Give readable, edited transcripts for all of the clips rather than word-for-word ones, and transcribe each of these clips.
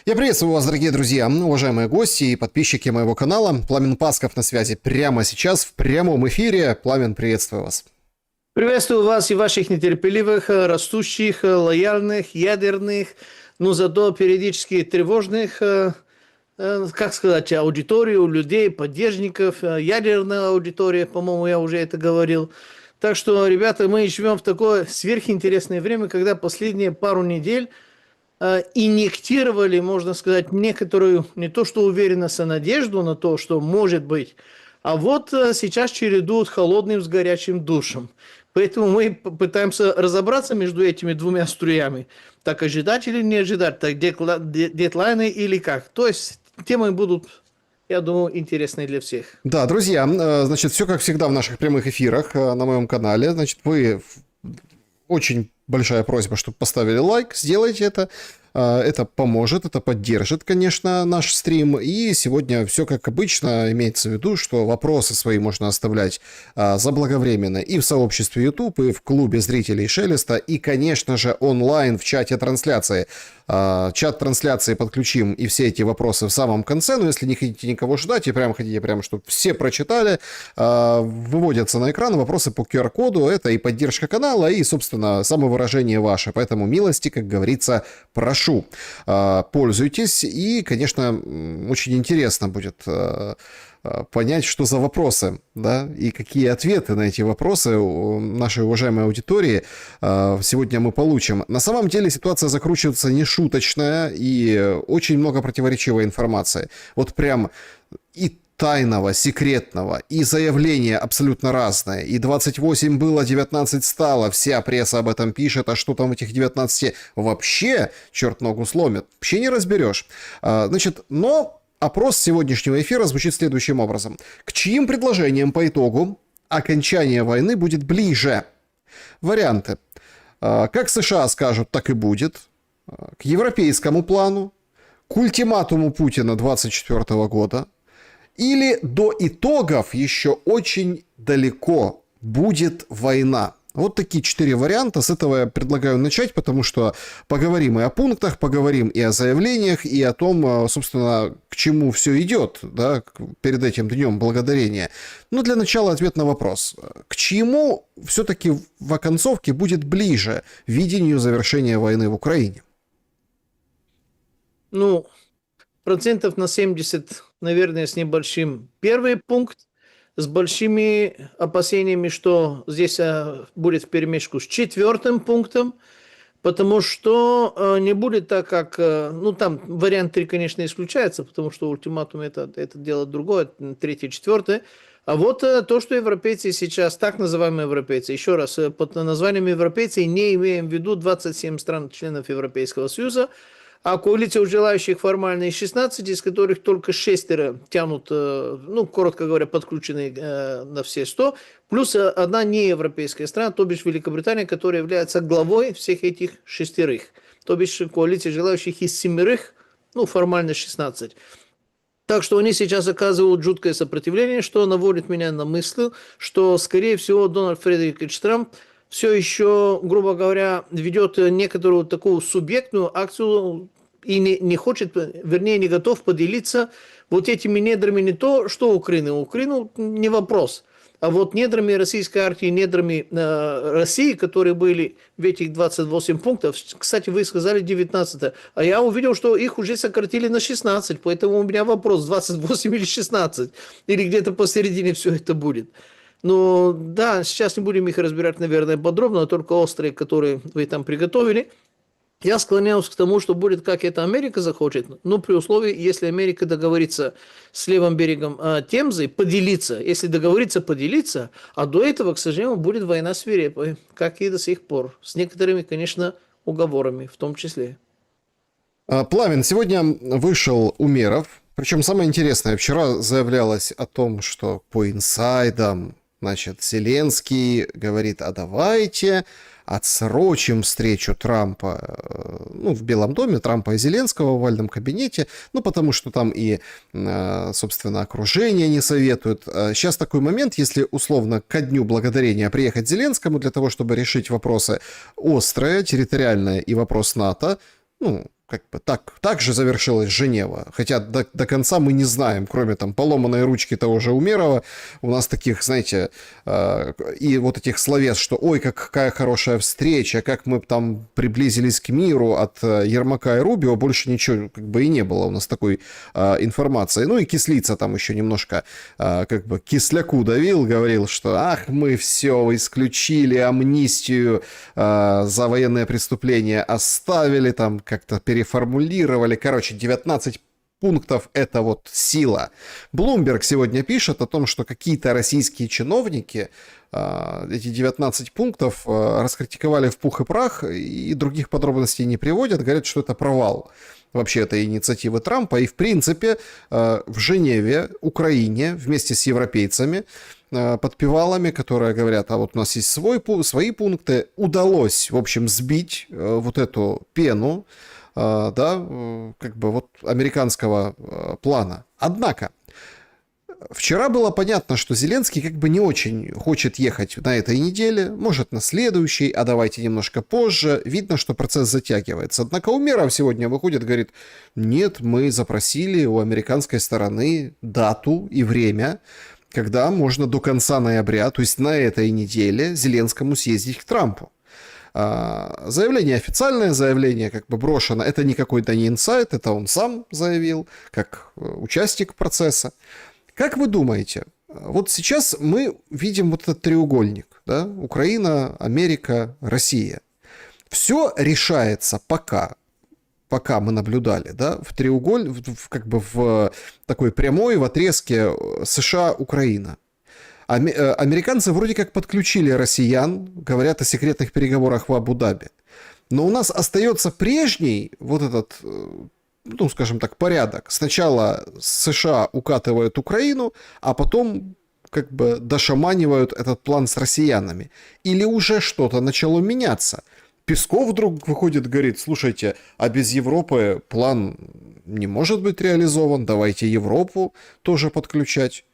Я приветствую вас, дорогие друзья, уважаемые гости и подписчики моего канала. Пламен Пасков на связи прямо сейчас, в прямом эфире. Пламен, приветствую вас. Приветствую вас и ваших нетерпеливых, растущих, лояльных, ядерных, но зато периодически тревожных, как сказать, аудиторию, людей, поддержников, ядерная аудитория, по-моему, я уже это говорил. Так что, ребята, мы живем в такое сверхинтересное время, когда последние пару недель инъектировали, можно сказать, некоторую, не то что уверенность, а надежду на то, что может быть. А вот сейчас чередуют холодным с горячим душем. Поэтому мы пытаемся разобраться между этими двумя струями. Так ожидать или не ожидать, так дедлайны или как. То есть темы будут, я думаю, интересные для всех. Да, друзья, значит, все как всегда в наших прямых эфирах на моем канале. Значит, вы очень большая просьба, чтобы поставили лайк, сделайте это. Это поможет, это поддержит, конечно, наш стрим. И сегодня все как обычно, имеется в виду, что вопросы свои можно оставлять заблаговременно и в сообществе YouTube, и в клубе зрителей Шелеста, и, конечно же, онлайн в чате трансляции. Чат трансляции подключим и все эти вопросы в самом конце, но если не хотите никого ждать и прям хотите, чтобы все прочитали, выводятся на экран вопросы по QR-коду, это и поддержка канала, и, собственно, самовыражение ваше, поэтому милости, как говорится, прошу, пользуйтесь, и, конечно, очень интересно будет понять, что за вопросы, да, и какие ответы на эти вопросы у нашей уважаемой аудитории сегодня мы получим. На самом деле ситуация закручивается нешуточная и очень много противоречивой информации. Вот прям и тайного, секретного, и заявления абсолютно разные. И 28 было, 19 стало, вся пресса об этом пишет, а что там в этих 19 вообще, черт ногу сломит, вообще не разберешь. Значит, но опрос сегодняшнего эфира звучит следующим образом. К чьим предложениям по итогу окончания войны будет ближе? Варианты. Как США скажут, так и будет. К европейскому плану. К ультиматуму Путина 2024 года. Или до итогов еще очень далеко будет война. Вот такие 4 варианта. С этого я предлагаю начать, потому что поговорим и о пунктах, поговорим и о заявлениях, и о том, собственно, к чему все идет, да, перед этим Днем Благодарения. Но для начала ответ на вопрос. К чему все-таки в оконцовке будет ближе видению завершения войны в Украине? Ну, процентов на 70, наверное, с небольшим. Первый пункт. С большими опасениями, что здесь будет вперемешку с четвертым пунктом, потому что не будет так, как... Ну, там вариант 3, конечно, исключается, потому что ультиматум это дело другое, третье, четвертое. А вот то, что европейцы сейчас, так называемые европейцы, еще раз, под названием европейцы не имеем в виду 27 стран-членов Европейского Союза, а коалиция у желающих формально из 16, из которых только 6 тянут, ну, коротко говоря, подключены на все 100, плюс одна неевропейская страна, то бишь Великобритания, которая является главой всех этих 6. То бишь коалиция желающих из 7, ну, формально 16. Так что они сейчас оказывают жуткое сопротивление, что наводит меня на мысль, что, скорее всего, Дональд Фредерикович Трамп все еще, грубо говоря, ведет некоторую такую субъектную акцию и не хочет, вернее, не готов поделиться вот этими недрами не то, что Украины. Украину не вопрос. А вот недрами российской армии, недрами России, которые были в этих 28 пунктов, кстати, вы сказали 19, а я увидел, что их уже сократили на 16, поэтому у меня вопрос, 28 или 16, или где-то посередине все это будет. Ну, да, сейчас не будем их разбирать, наверное, подробно, а только острые, которые вы там приготовили. Я склоняюсь к тому, что будет, как это Америка захочет, но при условии, если Америка договорится с левым берегом Темзы, поделиться, если договорится поделиться, а до этого, к сожалению, будет война свирепая, как и до сих пор, с некоторыми, конечно, уговорами в том числе. Пламен, сегодня вышел Умеров, причем самое интересное, вчера заявлялось о том, что по инсайдам, значит, Зеленский говорит, а давайте отсрочим встречу Трампа, ну, в Белом доме, Трампа и Зеленского в овальном кабинете, ну, потому что там и, собственно, окружение не советуют. Сейчас такой момент, если условно ко Дню Благодарения приехать Зеленскому для того, чтобы решить вопросы острые, территориальные и вопрос НАТО, ну, как бы так же завершилась Женева. Хотя до конца мы не знаем, кроме там поломанной ручки того же Умерова, у нас таких, знаете, и вот этих словес, что ой, какая хорошая встреча, как мы там приблизились к миру от Ермака и Рубио, больше ничего как бы и не было у нас такой информации. Ну и Кислица там еще немножко как бы кисляку давил, говорил, что ах, мы все исключили, амнистию за военные преступления оставили, там как-то переформулировали. Короче, 19 пунктов — это вот сила. Блумберг сегодня пишет о том, что какие-то российские чиновники эти 19 пунктов раскритиковали в пух и прах и других подробностей не приводят, говорят, что это провал вообще этой инициативы Трампа. И в принципе в Женеве, Украине вместе с европейцами, подпевалами, которые говорят, а вот у нас есть свои пункты, удалось, в общем, сбить вот эту пену, да, как бы вот американского плана. Однако, вчера было понятно, что Зеленский как бы не очень хочет ехать на этой неделе, может на следующей, а давайте немножко позже. Видно, что процесс затягивается. Однако Умеров сегодня выходит, говорит, нет, мы запросили у американской стороны дату и время, когда можно до конца ноября, то есть на этой неделе, Зеленскому съездить к Трампу. Заявление официальное, заявление как бы брошено. Это не какой-то не инсайт, это он сам заявил, как участник процесса. Как вы думаете, вот сейчас мы видим вот этот треугольник, да? Украина, Америка, Россия. Все решается пока мы наблюдали, да, как бы в такой прямой, в отрезке США-Украина. Американцы вроде как подключили россиян, говорят о секретных переговорах в Абу-Даби. Но у нас остается прежний вот этот, ну, скажем так, порядок. Сначала США укатывают Украину, а потом как бы дошаманивают этот план с россиянами. Или уже что-то начало меняться? Песков вдруг выходит, говорит, слушайте, а без Европы план не может быть реализован, давайте Европу тоже подключать.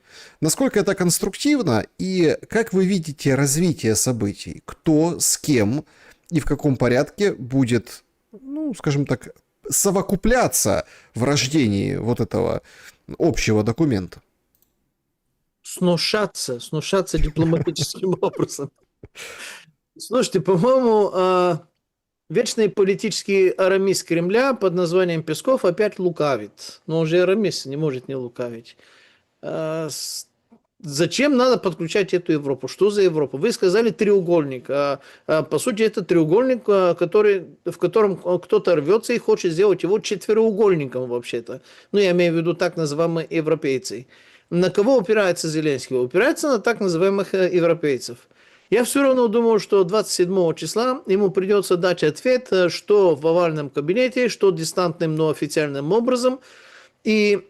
Насколько это конструктивно и как вы видите развитие событий? Кто с кем и в каком порядке будет, ну, скажем так, совокупляться в рождении вот этого общего документа? Снушаться дипломатическим образом. Слушайте, по-моему, вечный политический арамис Кремля под названием Песков опять лукавит. Но он же арамис, не может не лукавить. Зачем надо подключать эту Европу? Что за Европа? Вы сказали треугольник. По сути, это треугольник, в котором кто-то рвется и хочет сделать его четвероугольником вообще-то. Ну, я имею в виду так называемые европейцы. На кого упирается Зеленский? Упирается на так называемых европейцев. Я все равно думаю, что 27 числа ему придется дать ответ, что в овальном кабинете, что дистантным, но официальным образом. И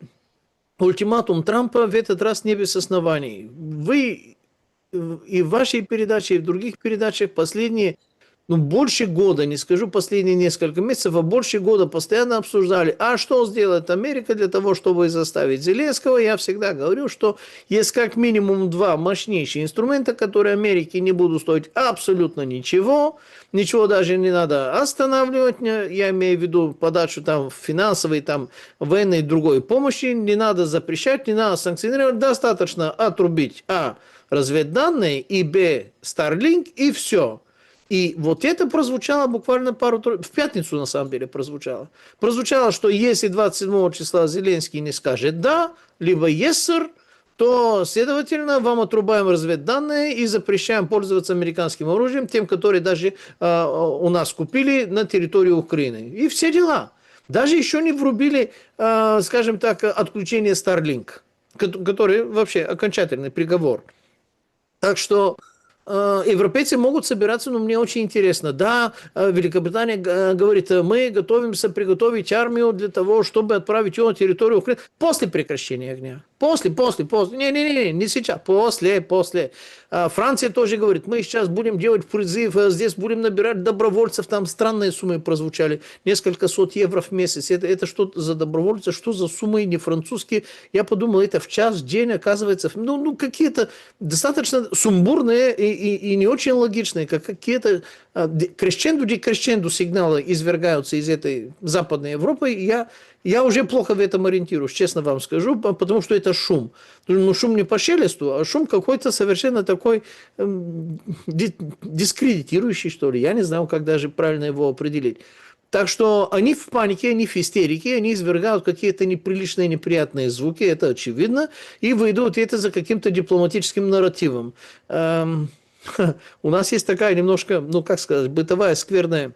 ультиматум Трампа в этот раз не без оснований. Вы и в вашей передаче, и в других передачах последние, больше года, не скажу последние несколько месяцев, а больше года постоянно обсуждали, а что сделает Америка для того, чтобы заставить Зеленского. Я всегда говорю, что есть как минимум два мощнейших инструмента, которые Америке не будут стоить абсолютно ничего. Ничего даже не надо останавливать. Я имею в виду подачу там финансовой, там военной и другой помощи. Не надо запрещать, не надо санкционировать. Достаточно отрубить разведданные и Starlink и все. И вот это прозвучало буквально в пятницу, на самом деле, прозвучало. Прозвучало, что если 27 числа Зеленский не скажет «да», либо «yes, sir», то, следовательно, вам отрубаем разведданные и запрещаем пользоваться американским оружием тем, которые даже у нас купили на территории Украины. И все дела. Даже еще не врубили, скажем так, отключение Starlink, который вообще окончательный приговор. Так что европейцы могут собираться, но мне очень интересно. Да, Великобритания говорит, мы готовимся приготовить армию для того, чтобы отправить ее на территорию Украины после прекращения огня. После. Не сейчас, после. Франция тоже говорит, мы сейчас будем делать призыв, здесь будем набирать добровольцев, там странные суммы прозвучали, несколько сот евро в месяц. Это что за добровольцы, что за суммы, не французские. Я подумал, это в час, в день, оказывается, какие-то достаточно сумбурные и не очень логичные, как какие-то крещенду сигналы извергаются из этой Западной Европы. Я уже плохо в этом ориентируюсь, честно вам скажу, потому что это шум. Ну, шум не по шелесту, а шум какой-то совершенно такой дискредитирующий, что ли. Я не знаю, как даже правильно его определить. Так что они в панике, они в истерике, они извергают какие-то неприличные, неприятные звуки, это очевидно, и выйдут это за каким-то дипломатическим нарративом. У нас есть такая немножко, бытовая, скверная,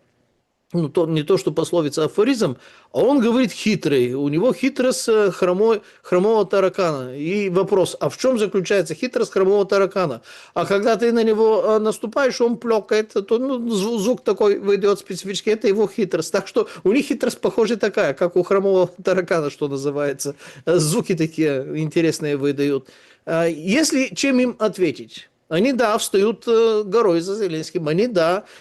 не то, что пословица, афоризм, а он говорит хитрый. У него хитрость хромого таракана. И вопрос, а в чем заключается хитрость хромого таракана? А когда ты на него наступаешь, он плёкает, то звук такой выйдет специфический, это его хитрость. Так что у них хитрость, похоже, такая, как у хромого таракана, что называется. Звуки такие интересные выдают. Если чем им ответить? Они, встают горой за Зеленским, они,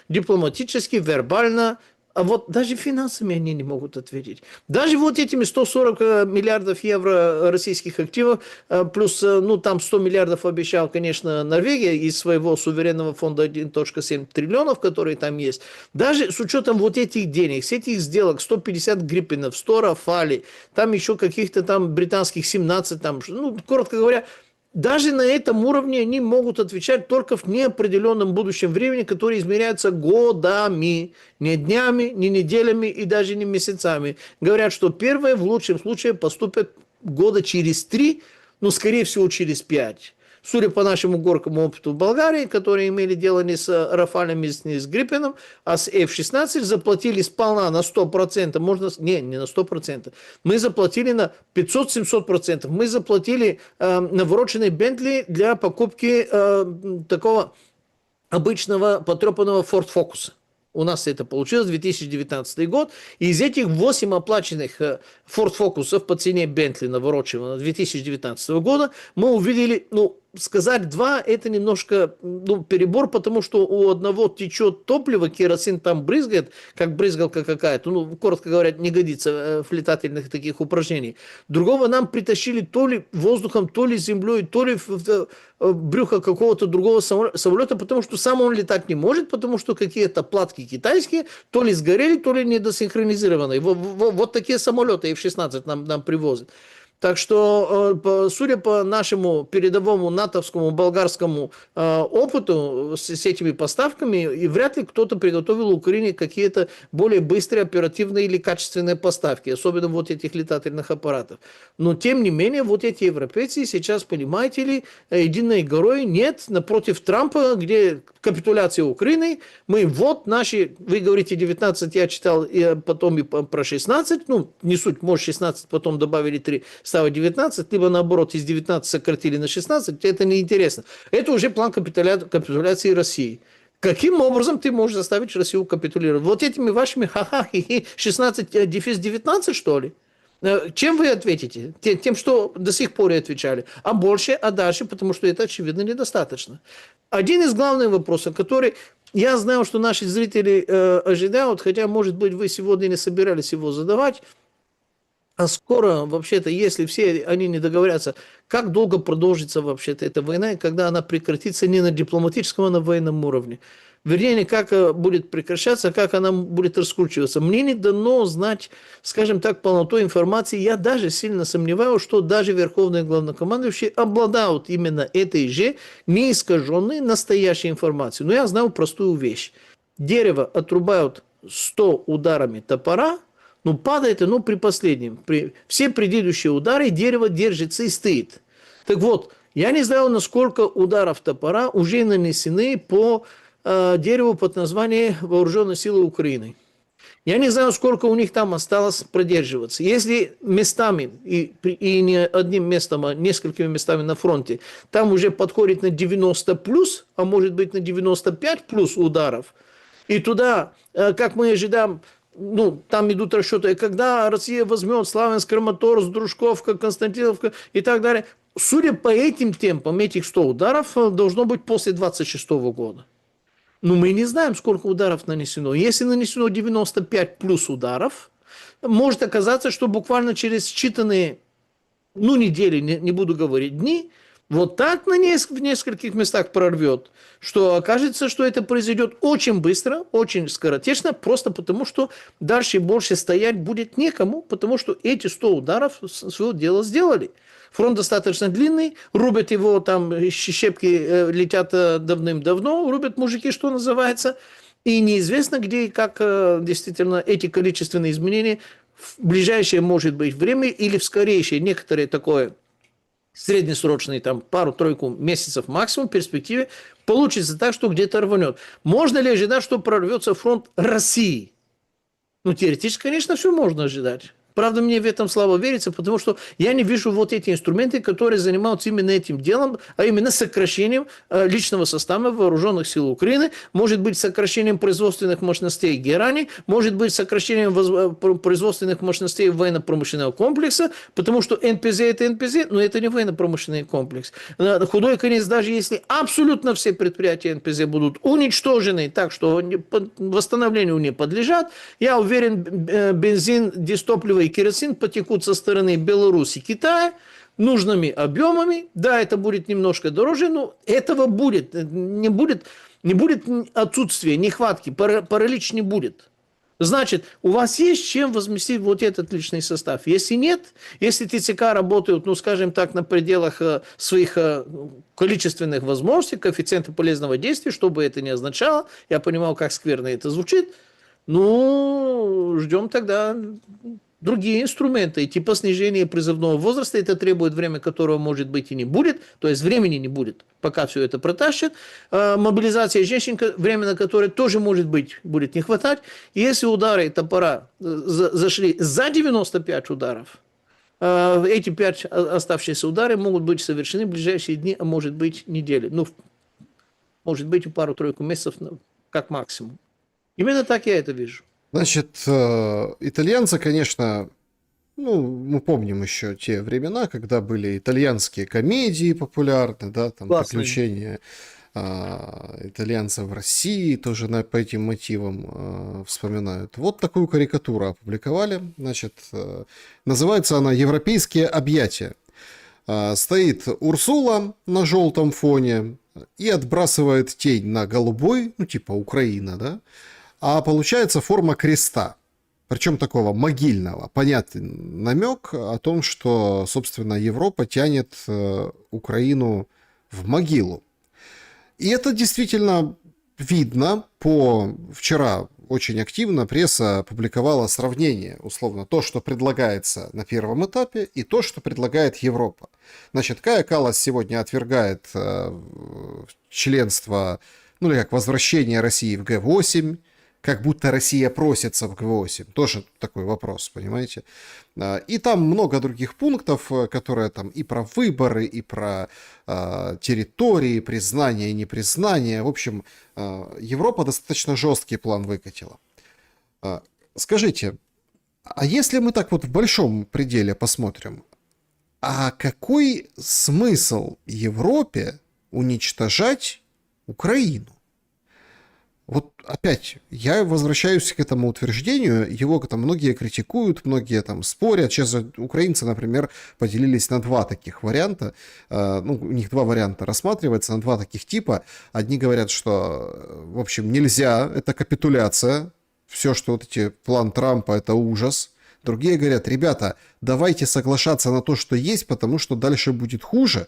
дипломатически, вербально, а вот даже финансами они не могут ответить. Даже вот этими 140 миллиардов евро российских активов, плюс, там 100 миллиардов обещал, конечно, Норвегия из своего суверенного фонда 1,7 триллионов, которые там есть. Даже с учетом вот этих денег, с этих сделок, 150 Гриппенов, 100 Рафалей, там еще каких-то там британских 17, коротко говоря, даже на этом уровне они могут отвечать только в неопределенном будущем времени, которое измеряется годами, не днями, не неделями и даже не месяцами. Говорят, что первые в лучшем случае поступят года через 3, скорее всего через 5. Судя по нашему горькому опыту в Болгарии, которые имели дело не с Рафалями, не с Гриппеном, а с F-16, заплатили сполна на 100%, не на 100%, мы заплатили на 500-700%, мы заплатили навороченный Бентли для покупки такого обычного потрепанного Ford Focus. У нас это получилось 2019 год. И из этих 8 оплаченных Ford Focus'ов по цене Bentley навороченного 2019 года мы увидели, сказать 2 это немножко перебор, потому что у одного течет топливо, керосин там брызгает, как брызгалка какая-то, коротко говоря, не годится в летательных таких упражнений. Другого нам притащили то ли воздухом, то ли землей, то ли в брюхо какого-то другого самолета, потому что сам он летать не может, потому что какие-то платки китайские то ли сгорели, то ли недосинхронизированные. Вот такие самолеты F-16 нам привозят. Так что, судя по нашему передовому натовскому болгарскому опыту с этими поставками, и вряд ли кто-то приготовил Украине какие-то более быстрые, оперативные или качественные поставки, особенно вот этих летательных аппаратов. Но, тем не менее, вот эти европейцы сейчас, понимаете ли, единой горой нет напротив Трампа, где капитуляция Украины, мы наши, вы говорите 19, я читал потом и про 16, не суть, может 16, потом добавили 3, стало 19, либо наоборот из 19 сократили на 16, это неинтересно. Это уже план капитуляции России. Каким образом ты можешь заставить Россию капитулировать? Вот этими вашими 16-19, что ли? Чем вы ответите? Тем, что до сих пор и отвечали. А больше, а дальше, потому что это, очевидно, недостаточно. Один из главных вопросов, который я знаю, что наши зрители ожидают, хотя, может быть, вы сегодня не собирались его задавать, а скоро, вообще-то, если все они не договорятся, как долго продолжится вообще-то эта война, и когда она прекратится не на дипломатическом, а на военном уровне? Вернее, не как будет прекращаться, а как она будет раскручиваться. Мне не дано знать, скажем так, полноту информации. Я даже сильно сомневаюсь, что даже верховные главнокомандующие обладают именно этой же неискаженной настоящей информацией. Но я знаю простую вещь. Дерево отрубают 100 ударами топора, падает при последнем. Все предыдущие удары дерево держится и стоит. Так вот, я не знаю, насколько ударов топора уже нанесены по дереву под названием Вооруженные силы Украины. Я не знаю, сколько у них там осталось продерживаться. Если местами, и не одним местом, а несколькими местами на фронте, там уже подходит на 90 плюс, а может быть на 95 плюс ударов, и туда, как мы ожидаем, ну, там идут расчеты, когда Россия возьмет Славянск, Краматорск, Дружковка, Константиновка и так далее. Судя по этим темпам, этих 100 ударов должно быть после 26 года. Но мы не знаем, сколько ударов нанесено. Если нанесено 95 плюс ударов, может оказаться, что буквально через считанные, ну, недели, не буду говорить дни, вот так в нескольких местах прорвет, что окажется, что это произойдет очень быстро, очень скоротечно, просто потому, что дальше и больше стоять будет некому, потому что эти 100 ударов свое дело сделали. Фронт достаточно длинный, рубят его, там щепки летят давным-давно, рубят мужики, что называется, и неизвестно, где и как действительно эти количественные изменения в ближайшее, может быть, время или в скорейшее, некоторые такое среднесрочные, там, пару-тройку месяцев максимум в перспективе, получится так, что где-то рванет. Можно ли ожидать, что прорвется фронт России? Ну, теоретически, конечно, все можно ожидать. Правда, мне в этом слабо верится, потому что я не вижу вот эти инструменты, которые занимаются именно этим делом, а именно сокращением личного состава вооруженных сил Украины, может быть, сокращением производственных мощностей Герани, может быть, сокращением производственных мощностей военно-промышленного комплекса, потому что НПЗ – это НПЗ, но это не военно-промышленный комплекс. На худой конец, даже если абсолютно все предприятия НПЗ будут уничтожены так, что восстановлению не подлежат, я уверен, бензин, дистопливо и керосин потекут со стороны Беларуси, Китая нужными объемами. Да, это будет немножко дороже, но этого будет. Не будет отсутствия, нехватки, паралич не будет. Значит, у вас есть чем возместить вот этот личный состав. Если нет, если ТЦК работают, ну, скажем так, на пределах своих количественных возможностей, коэффициента полезного действия, что бы это ни означало, я понимал, как скверно это звучит, ну, ждем тогда другие инструменты, типа снижения призывного возраста, это требует время, которого, может быть, и не будет, то есть времени не будет, пока все это протащит. Мобилизация женщин, время на которое тоже, может быть, будет не хватать. И если удары топора зашли за 95 ударов, эти 5 оставшиеся удары могут быть совершены в ближайшие дни, а может быть, недели. Ну, может быть, пару-тройку месяцев, как максимум. Именно так я это вижу. Значит, итальянцы, конечно, ну, мы помним еще те времена, когда были итальянские комедии популярны, да, там Классные. приключения итальянцев в России тоже по этим мотивам вспоминают. Вот такую карикатуру опубликовали. Значит, называется она «Европейские объятия». Стоит Урсула на желтом фоне и отбрасывает тень на голубой, ну, типа Украина, да, а получается форма креста. Причем такого могильного. Понятный намек о том, что, собственно, Европа тянет Украину в могилу. И это действительно видно по... Вчера очень активно пресса публиковала сравнение, условно, то, что предлагается на первом этапе, и то, что предлагает Европа. Значит, Кая Каллас сегодня отвергает членство, ну или как возвращение России в Г8, как будто Россия просится в Г8. Тоже такой вопрос, понимаете? И там много других пунктов, которые там и про выборы, и про территории, признание и непризнание. В общем, Европа достаточно жесткий план выкатила. Скажите, а если мы так вот в большом пределе посмотрим, а какой смысл Европе уничтожать Украину? Вот опять, я возвращаюсь к этому утверждению, его там многие критикуют, многие там спорят. Сейчас украинцы, например, поделились на два таких варианта. Ну, у них два варианта рассматривается, на два таких типа. Одни говорят, что, в общем, нельзя, это капитуляция. Все, что вот эти план Трампа, это ужас. Другие говорят, ребята, давайте соглашаться на то, что есть, потому что дальше будет хуже.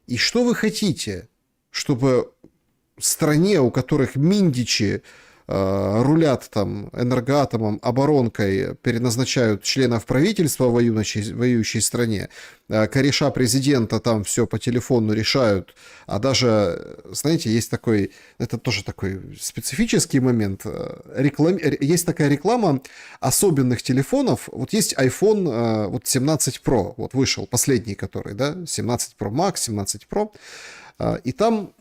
И что вы хотите, чтобы... стране, у которых Миндичи рулят там энергоатомом, оборонкой, переназначают членов правительства в воюющей стране, кореша президента там все по телефону решают, а даже, знаете, есть такой, это тоже такой специфический момент, есть такая реклама особенных телефонов, вот есть iPhone вот 17 Pro, вот вышел последний который, да, 17 Pro Max, 17 Pro, и там,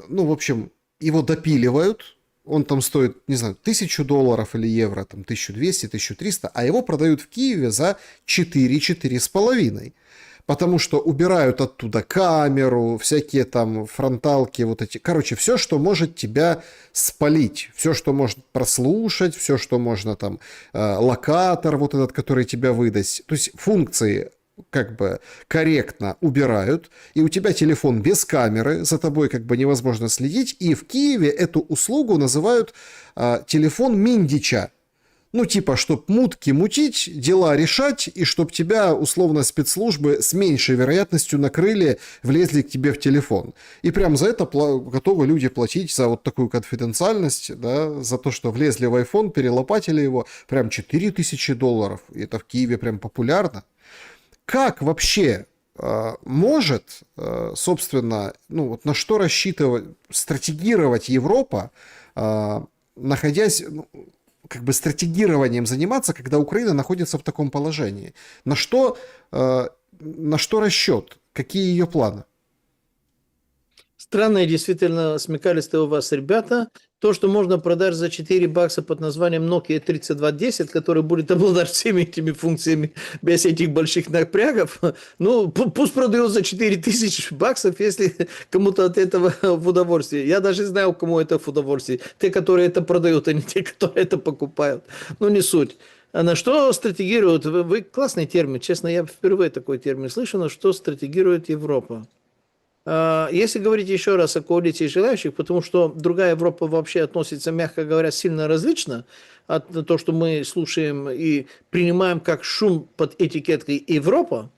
ну, в общем, его допиливают, он там стоит, не знаю, $1000 или евро, там 1200, 1300, а его продают в Киеве за 4-4,5. Потому что убирают оттуда камеру, всякие там фронталки, вот эти. Короче, все, что может тебя спалить, все, что может прослушать, все, что можно там, локатор вот этот, который тебя выдаст. То есть функции как бы корректно убирают, и у тебя телефон без камеры, за тобой как бы невозможно следить, и в Киеве эту услугу называют телефон Миндича. Ну, типа, чтоб мутки мутить, дела решать, и чтоб тебя, условно, спецслужбы с меньшей вероятностью накрыли, влезли к тебе в телефон. И прям за это готовы люди платить, за вот такую конфиденциальность, да, за то, что влезли в iPhone, перелопатили его, прям $4000. И это в Киеве прям популярно. Как вообще может, собственно, ну, вот на что рассчитывать, стратегировать Европа, находясь... как бы стратегированием заниматься, когда Украина находится в таком положении? На что расчет? Какие ее планы? Странные, действительно, смекалистые у вас ребята. То, что можно продать за $4 под названием Nokia 3210, который будет обладать всеми этими функциями без этих больших напрягов, ну, пусть продает за $4000, если кому-то от этого в удовольствие. Я даже знаю, кому это в удовольствие. Те, которые это продают, а не те, которые это покупают. Ну, не суть. А на что стратегируют? Вы классный термин. Честно, я впервые такой термин слышу. На что стратегирует Европа? Если говорить еще раз о коалиции желающих, потому что другая Европа вообще относится, мягко говоря, сильно различно от того, что мы слушаем и принимаем как шум под этикеткой Европа,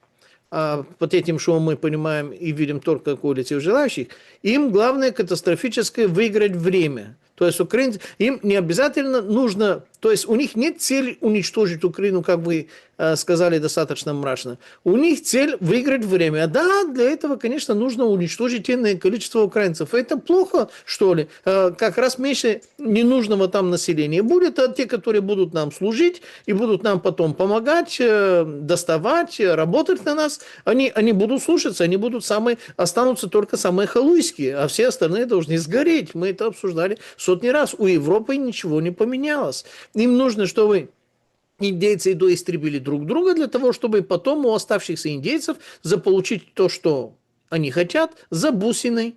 а под этим шумом мы понимаем и видим только коалицию желающих, им главное катастрофически выиграть время. То есть украинцы, им не обязательно нужно, то есть у них нет цели уничтожить Украину, как вы сказали достаточно мрачно. У них цель выиграть время. Да, для этого, конечно, нужно уничтожить иное количество украинцев. Это плохо, что ли? Как раз меньше ненужного там населения будет, а те, которые будут нам служить и будут нам потом помогать, доставать, работать на нас, они будут слушаться, они будут останутся только самые халуйские, а все остальные должны сгореть. Мы это обсуждали сотни раз. У Европы ничего не поменялось. Им нужно, чтобы индейцы доистребили друг друга для того, чтобы потом у оставшихся индейцев заполучить то, что они хотят, за бусиной.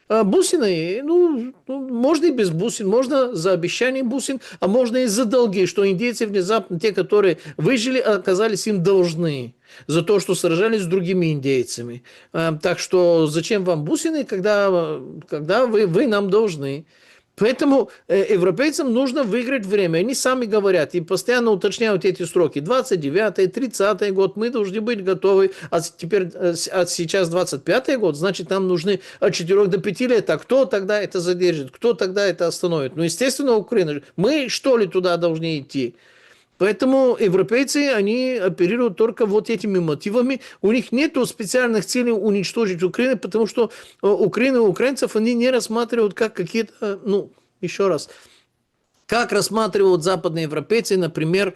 Бусины, ну, можно и без бусин, можно за обещание бусин, а можно и за долги, что индейцы внезапно, те, которые выжили, оказались им должны за то, что сражались с другими индейцами. Так что зачем вам бусины, когда вы нам должны? Поэтому европейцам нужно выиграть время. Они сами говорят и постоянно уточняют эти сроки. 29-й, 30-й год мы должны быть готовы. А сейчас 25-й год, значит, нам нужны от 4 до 5 лет. А кто тогда это задержит? Кто тогда это остановит? Ну, естественно, Украина. Мы, что ли, туда должны идти? Поэтому европейцы, они оперируют только вот этими мотивами. У них нет специальных целей уничтожить Украину, потому что Украину и украинцев они не рассматривают как какие-то, ну, еще раз, как рассматривают западные европейцы, например,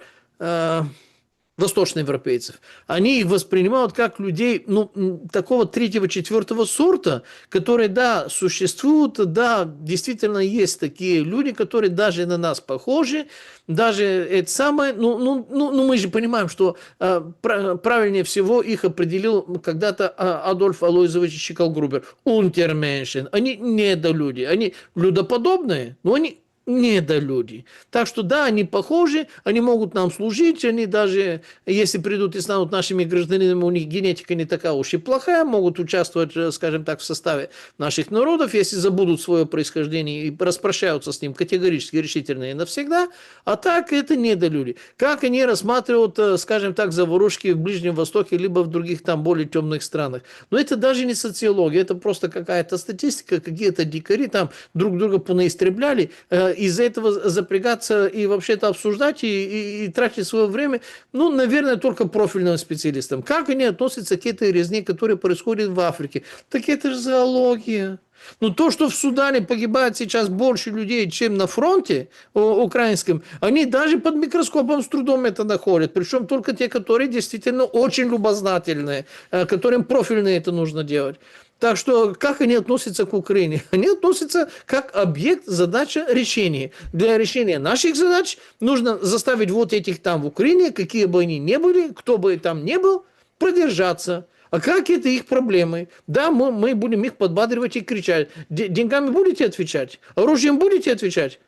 восточноевропейцев. Они их воспринимают как людей, ну, такого третьего-четвертого сорта, которые, да, существуют, да, действительно есть такие люди, которые даже на нас похожи, даже это самое, мы же понимаем, что правильнее всего их определил когда-то Адольф Алойзович Чикалгрубер. Унтерменшен. Они недолюди. Они людоподобные, но они недолюди. Так что да, они похожи, они могут нам служить, они даже, если придут и станут нашими гражданами, у них генетика не такая уж и плохая, могут участвовать, скажем так, в составе наших народов, если забудут свое происхождение и распрощаются с ним категорически, решительно и навсегда, а так это недолюди. Как они рассматривают, скажем так, заварушки в Ближнем Востоке, либо в других там более темных странах. Но это даже не социология, это просто какая-то статистика, какие-то дикари там друг друга понаистребляли, из-за этого запрягаться и вообще-то обсуждать и тратить свое время, ну, наверное, только профильным специалистам. Как они относятся к этой резне, которая происходит в Африке? Так это же зоология. Ну, то, что в Судане погибает сейчас больше людей, чем на фронте украинском, они даже под микроскопом с трудом это находят. Причем только те, которые действительно очень любознательные, которым профильно это нужно делать. Так что как они относятся к Украине? Они относятся как объект задача решения. Для решения наших задач нужно заставить вот этих там в Украине, какие бы они ни были, кто бы там ни был, продержаться. А как это их проблемы? Да, мы будем их подбадривать и кричать. Деньгами будете отвечать? Оружием будете отвечать?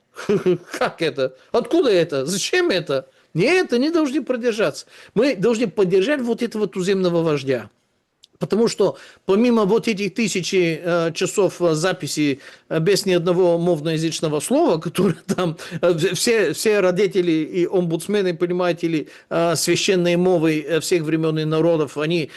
Как это? Откуда это? Зачем это? Нет, они должны продержаться. Мы должны поддержать вот этого туземного вождя. Потому что помимо вот этих тысячи часов записи без ни одного мовноязычного слова, которые там все родители и омбудсмены, понимаете ли, священные мовы всех времен и народов, они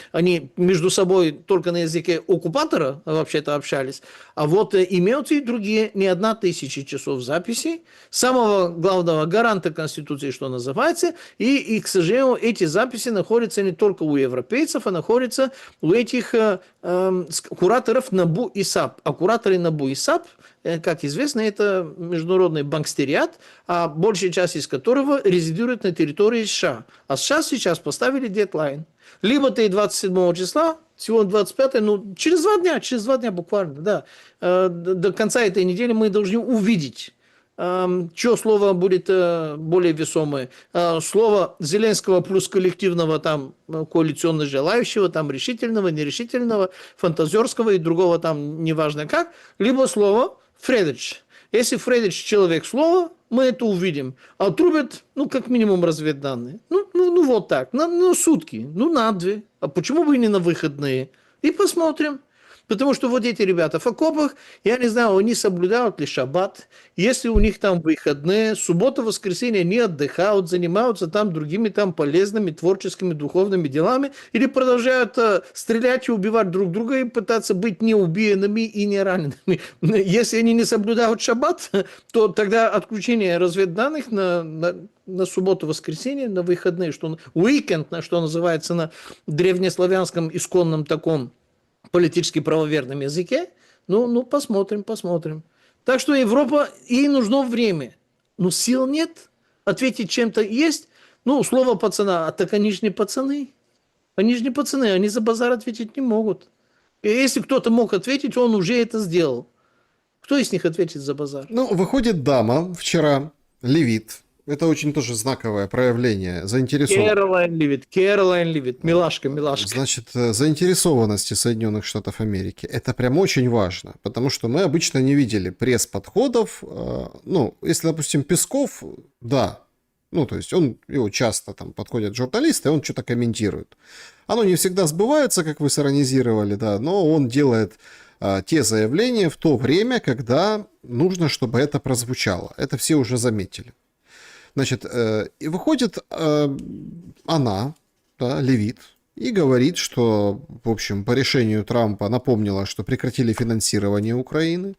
между собой только на языке оккупатора вообще-то общались. А вот имеются и другие, не 1000 часов записи, самого главного гаранта Конституции, что называется, и, к сожалению, эти записи находятся не только у европейцев, а находятся у этих кураторов НАБУ и САП. А кураторы НАБУ и САП, как известно, это международный бангстериат, а большая часть из которого резидирует на территории США. А США сейчас поставили дедлайн. Либо ты 27 числа, сегодня 25, ну, через 2 дня буквально, да. До конца этой недели мы должны увидеть, что слово будет более весомое. Слово Зеленского плюс коллективного там коалиционно желающего, там решительного, нерешительного, фантазерского и другого там неважно как, либо слово Фредерич. Если Фредерич человек слова, мы это увидим. А трубят, ну, как минимум разведданные. Ну вот так, на сутки, на 2. А почему бы и не на выходные? И посмотрим. Потому что вот эти ребята в окопах, я не знаю, они соблюдают ли шаббат, если у них там выходные, суббота, воскресенье они отдыхают, занимаются там другими там полезными, творческими, духовными делами, или продолжают стрелять и убивать друг друга и пытаться быть неубиенными и не ранеными. Если они не соблюдают шаббат, то тогда отключение разведданных на субботу, воскресенье, на выходные, что уикенд, что называется на древнеславянском исконном таком политически правоверном языке, посмотрим. Так что Европа, ей нужно время. Но сил нет, ответить чем-то есть. Слово пацана, а так они же не пацаны. Они за базар ответить не могут. И если кто-то мог ответить, он уже это сделал. Кто из них ответит за базар? Выходит дама вчера, левит. Это очень тоже знаковое проявление заинтересованности. Кэролайн Левит, милашка. Значит, заинтересованности Соединенных Штатов Америки. Это прям очень важно, потому что мы обычно не видели пресс-подходов. Если, допустим, Песков, да, то есть его часто там подходят журналисты, и он что-то комментирует. Оно не всегда сбывается, как вы сиронизировали, да, но он делает те заявления в то время, когда нужно, чтобы это прозвучало. Это все уже заметили. Значит, и выходит она, да, левит, и говорит, что, в общем, по решению Трампа напомнила, что прекратили финансирование Украины.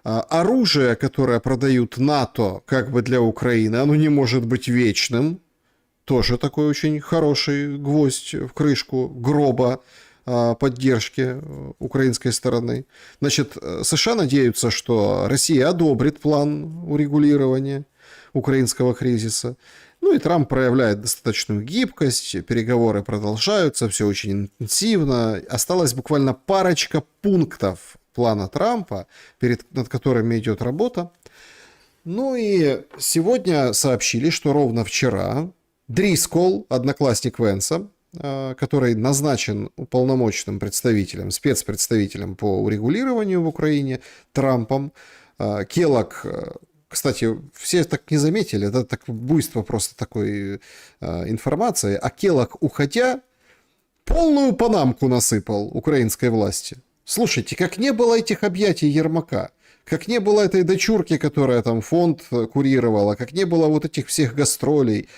Оружие, которое продают НАТО как бы для Украины, оно не может быть вечным. Тоже такой очень хороший гвоздь в крышку гроба поддержки украинской стороны. Значит, США надеются, что Россия одобрит план урегулирования украинского кризиса. И Трамп проявляет достаточную гибкость, переговоры продолжаются, все очень интенсивно. Осталась буквально парочка пунктов плана Трампа, над которыми идет работа. И сегодня сообщили, что ровно вчера Дрисколл, одноклассник Венса, который назначен уполномоченным представителем, спецпредставителем по урегулированию в Украине Трампом, Келлог. Кстати, все так не заметили, это так буйство просто такой информации. А Келлог, уходя, полную панамку насыпал украинской власти. Слушайте, как не было этих объятий Ермака, как не было этой дочурки, которая там фонд курировала, как не было вот этих всех гастролей.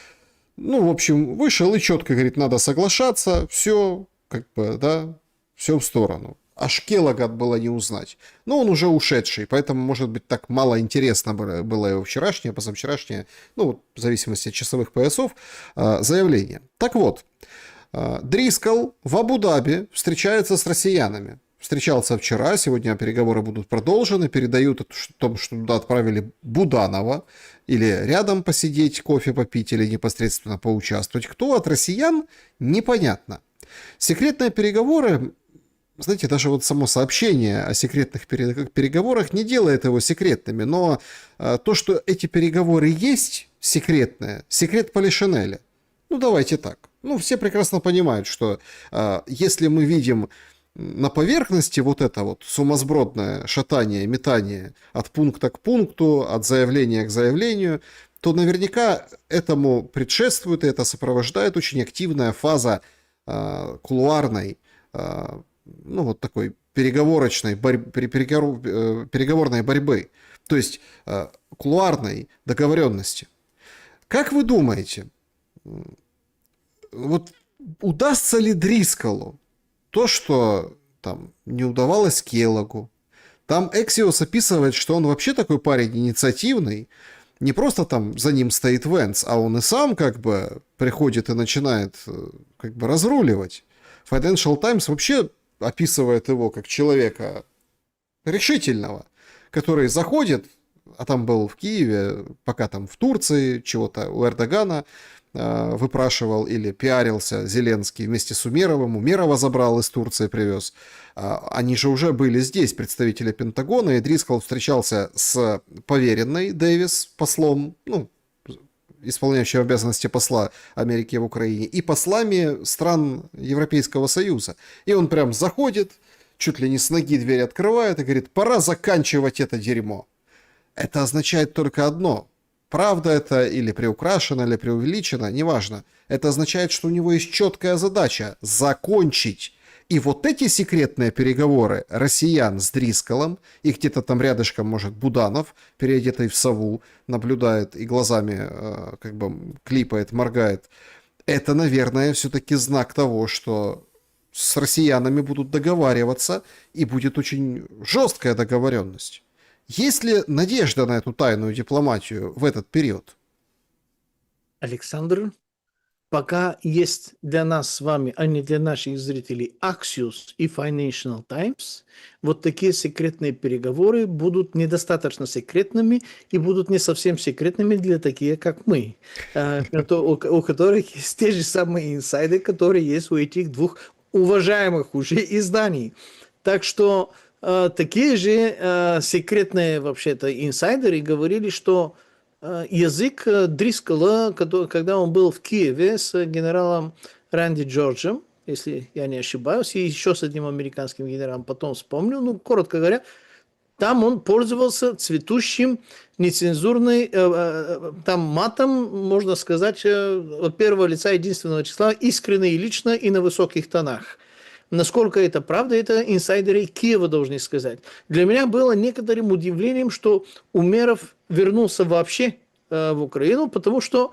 В общем, вышел и четко говорит, надо соглашаться, все, все в сторону. Аж Келлога было не узнать. Но он уже ушедший, поэтому, может быть, так мало интересно было его вчерашнее, позавчерашнее, в зависимости от часовых поясов, заявление. Так вот, Дрисколл в Абу-Даби встречается с россиянами. Встречался вчера, сегодня переговоры будут продолжены, передают о том, что туда отправили Буданова, или рядом посидеть, кофе попить, или непосредственно поучаствовать. Кто от россиян, непонятно. Секретные переговоры знаете, даже вот само сообщение о секретных переговорах не делает его секретными, но то, что эти переговоры есть секретные, секрет Полишинеля. Ну, давайте так. Ну, все прекрасно понимают, что если мы видим на поверхности вот это вот сумасбродное шатание, метание от пункта к пункту, от заявления к заявлению, то наверняка этому предшествует и это сопровождает очень активная фаза кулуарной, ну, вот такой переговорочной переговорной борьбы, то есть кулуарной договоренности. Как вы думаете, вот удастся ли Дрисколу то, что там не удавалось Келлогу? Там Эксиос описывает, что он вообще такой парень инициативный, не просто там за ним стоит Венс, а он и сам как бы приходит и начинает как бы разруливать. Financial Times вообще описывает его как человека решительного, который заходит, а там был в Киеве, пока там в Турции чего-то у Эрдогана выпрашивал или пиарился Зеленский вместе с Умеровым. Умерова забрал из Турции, привез. Они же уже были здесь, представители Пентагона, и Дрискол встречался с поверенной Дэвис, послом, ну, исполняющим обязанности посла Америки в Украине, и послами стран Европейского Союза. И он прям заходит, чуть ли не с ноги дверь открывает и говорит: пора заканчивать это дерьмо. Это означает только одно. Правда это или приукрашено, или преувеличено, неважно. Это означает, что у него есть четкая задача – закончить. И вот эти секретные переговоры россиян с Дрисколом, и где-то там рядышком, может, Буданов, переодетый в сову, наблюдает и глазами как бы клипает, моргает. Это, наверное, все-таки знак того, что с россиянами будут договариваться, и будет очень жесткая договоренность. Есть ли надежда на эту тайную дипломатию в этот период? Александр, пока есть для нас с вами, а не для наших зрителей, Axios и Financial Times, вот такие секретные переговоры будут недостаточно секретными и будут не совсем секретными для таких, как мы, у которых есть те же самые инсайды, которые есть у этих двух уважаемых уже изданий. Так что такие же секретные вообще-то инсайдеры говорили, что язык Дрискола, когда он был в Киеве с генералом Рэнди Джорджем, если я не ошибаюсь, и еще с одним американским генералом, потом вспомнил, ну, коротко говоря, там он пользовался цветущим, нецензурной, там матом, можно сказать, от первого лица единственного числа, искренне и лично, и на высоких тонах. Насколько это правда, это инсайдеры Киева должны сказать. Для меня было некоторым удивлением, что Умеров вернулся вообще в Украину, потому что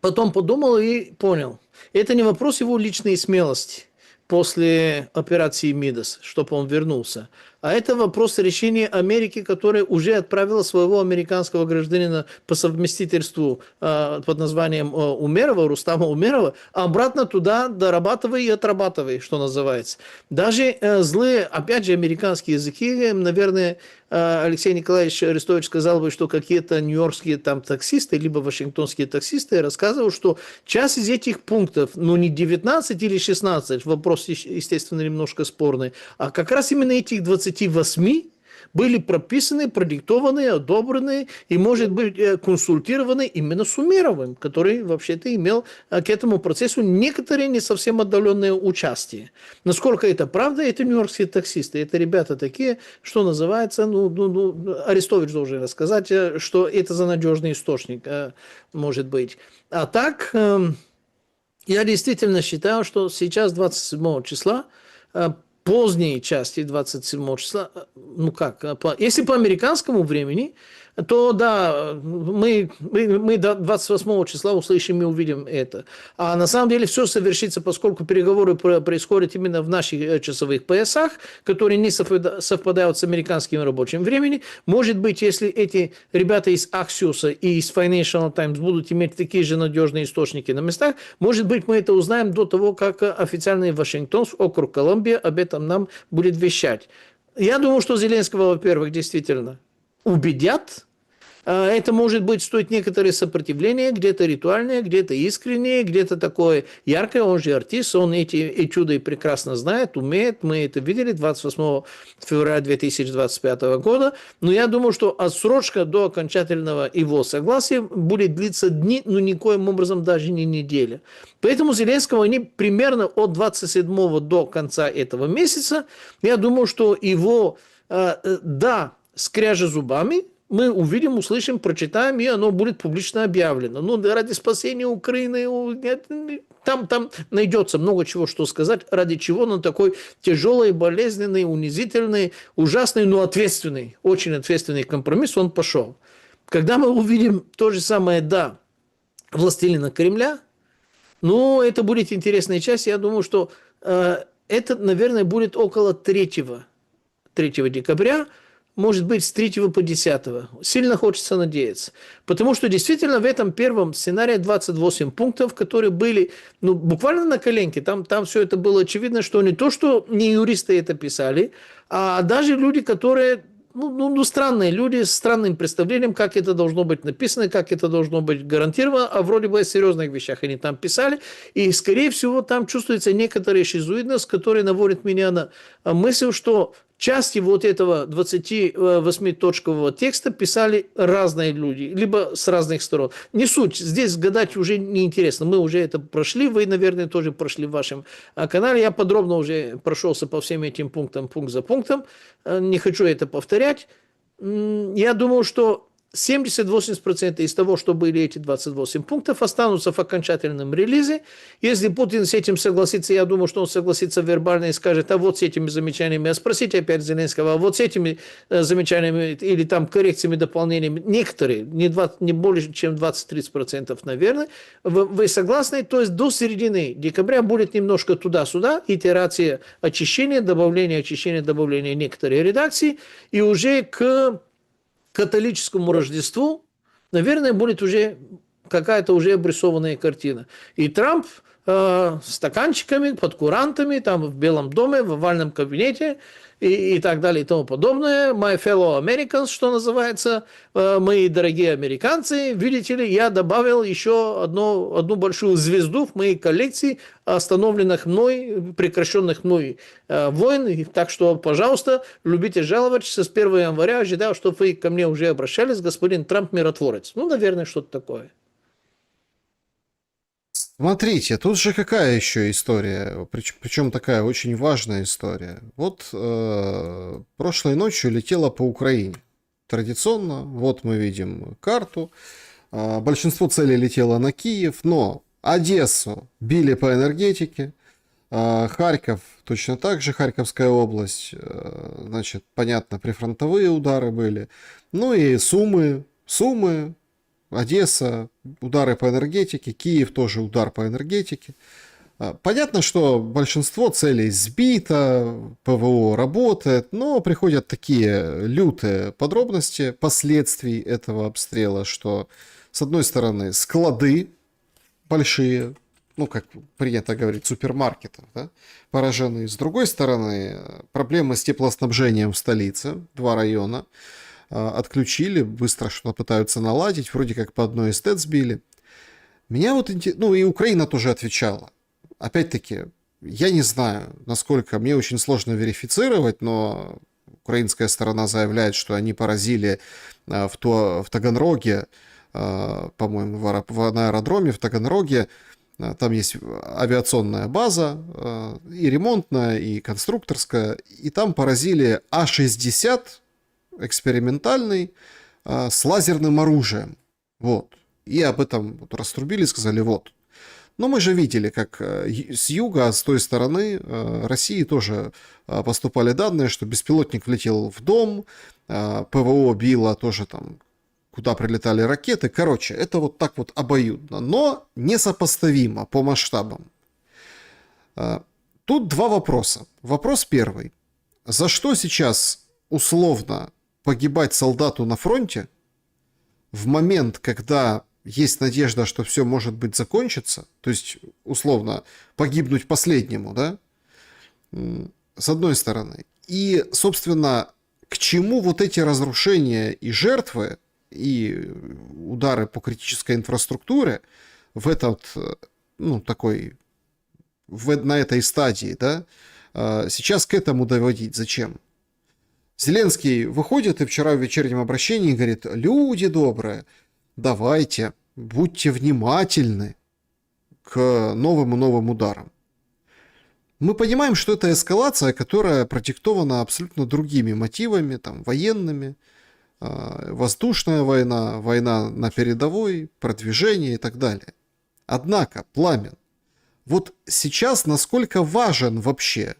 потом подумал и понял. Это не вопрос его личной смелости после операции Мидас, чтобы он вернулся. А это вопрос решения Америки, которая уже отправила своего американского гражданина по совместительству под названием Умерова, Рустама Умерова, обратно туда дорабатывай и отрабатывай, что называется. Даже злые, опять же, американские языки, наверное, Алексей Николаевич Арестович сказал бы, что какие-то нью-йоркские там таксисты, либо вашингтонские таксисты рассказывают, что часть из этих пунктов, ну не 19 или 16, вопрос, естественно, немножко спорный, а как раз именно этих 28 были прописаны, продиктованы, одобрены и, может быть, консультированы именно с Умеровым, который вообще-то имел к этому процессу некоторые не совсем отдаленные участие. Насколько это правда, это нью-йоркские таксисты, это ребята такие, что называется, Арестович должен рассказать, что это за надежный источник, может быть. А так, я действительно считаю, что сейчас 27 числа поздней части 27 числа, ну как, если по американскому времени, то да, мы 28 числа услышим и увидим это. А на самом деле все совершится, поскольку переговоры происходят именно в наших часовых поясах, которые не совпадают с американским рабочим временем. Может быть, если эти ребята из Axios и из Financial Times будут иметь такие же надежные источники на местах, может быть, мы это узнаем до того, как официальный Вашингтон, округ Колумбия, об этом нам будет вещать. Я думаю, что Зеленского, во-первых, действительно убедят, Это может быть стоить некоторое сопротивление, где-то ритуальное, где-то искреннее, где-то такое яркое. Он же артист, он эти этюды прекрасно знает, умеет. Мы это видели 28 февраля 2025 года. Но я думаю, что отсрочка до окончательного его согласия будет длиться дни, но никоим образом даже не неделя. Поэтому Зеленского они примерно от 27 до конца этого месяца, я думаю, что его, да, скряжа зубами, мы увидим, услышим, прочитаем, и оно будет публично объявлено. Ну, ради спасения Украины, там найдется много чего, что сказать, ради чего на такой тяжелый, болезненный, унизительный, ужасный, но ответственный, очень ответственный компромисс он пошел. Когда мы увидим то же самое, да, властелина Кремля, ну, это будет интересная часть. Я думаю, что это, наверное, будет около 3 декабря, может быть, с 3 по 10. Сильно хочется надеяться. Потому что действительно в этом первом сценарии 28 пунктов, которые были буквально на коленке. Там все это было очевидно, что не то, что не юристы это писали, а даже люди, которые... странные люди с странным представлением, как это должно быть написано, как это должно быть гарантировано, а вроде бы о серьезных вещах они там писали, и, скорее всего, там чувствуется некоторая шизоидность, которая наводит меня на мысль, что части вот этого 28-точкового текста писали разные люди, либо с разных сторон. Не суть, здесь гадать уже неинтересно, мы уже это прошли, вы, наверное, тоже прошли в вашем канале, я подробно уже прошелся по всем этим пунктам, пункт за пунктом, не хочу это повторять. Я думаю, что 70-80% из того, что были эти 28 пунктов, останутся в окончательном релизе. Если Путин с этим согласится, я думаю, что он согласится вербально и скажет, а вот с этими замечаниями, а спросите опять Зеленского, а вот с этими замечаниями или там коррекциями, дополнениями, некоторые, не более чем 20-30%, наверное, вы согласны? То есть до середины декабря будет немножко туда-сюда, итерация очищения, добавления некоторые редакции, и уже к католическому Рождеству, наверное, будет уже какая-то уже обрисованная картина. И Трамп стаканчиками, под курантами, там в Белом доме, в овальном кабинете и так далее и тому подобное. My fellow Americans, что называется, мои дорогие американцы, видите ли, я добавил еще одну большую звезду в моей коллекции остановленных мной, прекращенных мной войн. Так что, пожалуйста, любите жаловать. С 1 января ожидаю, что вы ко мне уже обращались, господин Трамп миротворец. Ну, наверное, что-то такое. Смотрите, тут же какая еще история, причем такая очень важная история. Вот прошлой ночью летела по Украине. Традиционно, вот мы видим карту, большинство целей летело на Киев, но Одессу били по энергетике, Харьков точно так же, Харьковская область, значит, понятно, прифронтовые удары были, ну и Сумы, Одесса, удары по энергетике, Киев тоже удар по энергетике. Понятно, что большинство целей сбито, ПВО работает, но приходят такие лютые подробности последствий этого обстрела, что, с одной стороны, склады большие, ну, как принято говорить, супермаркетов, да, поражены. С другой стороны, проблемы с теплоснабжением в столице, 2 района, отключили, быстро что-то пытаются наладить, вроде как по одной из ТЭЦ сбили. Меня вот ну и Украина тоже отвечала. Опять-таки, я не знаю, насколько, мне очень сложно верифицировать, но украинская сторона заявляет, что они поразили в Таганроге, по-моему, на аэродроме в Таганроге, там есть авиационная база, и ремонтная, и конструкторская, и там поразили А-60, экспериментальный, с лазерным оружием. Вот. И об этом вот раструбили, сказали, вот. Но мы же видели, как с юга, с той стороны России тоже поступали данные, что беспилотник влетел в дом, ПВО било тоже там, куда прилетали ракеты. Короче, это вот так вот обоюдно, но несопоставимо по масштабам. Тут 2 вопроса. Вопрос первый. За что сейчас условно погибать солдату на фронте в момент, когда есть надежда, что все может быть закончится, то есть, условно, погибнуть последнему, да, с одной стороны. И, собственно, к чему вот эти разрушения и жертвы, и удары по критической инфраструктуре в этот, ну, такой, на этой стадии, да, сейчас к этому доводить зачем? Зеленский выходит и вчера в вечернем обращении говорит: люди добрые, давайте, будьте внимательны к новым и новым ударам. Мы понимаем, что это эскалация, которая продиктована абсолютно другими мотивами, там, военными, воздушная война, война на передовой, продвижение и так далее. Однако, Пламен, вот сейчас насколько важен вообще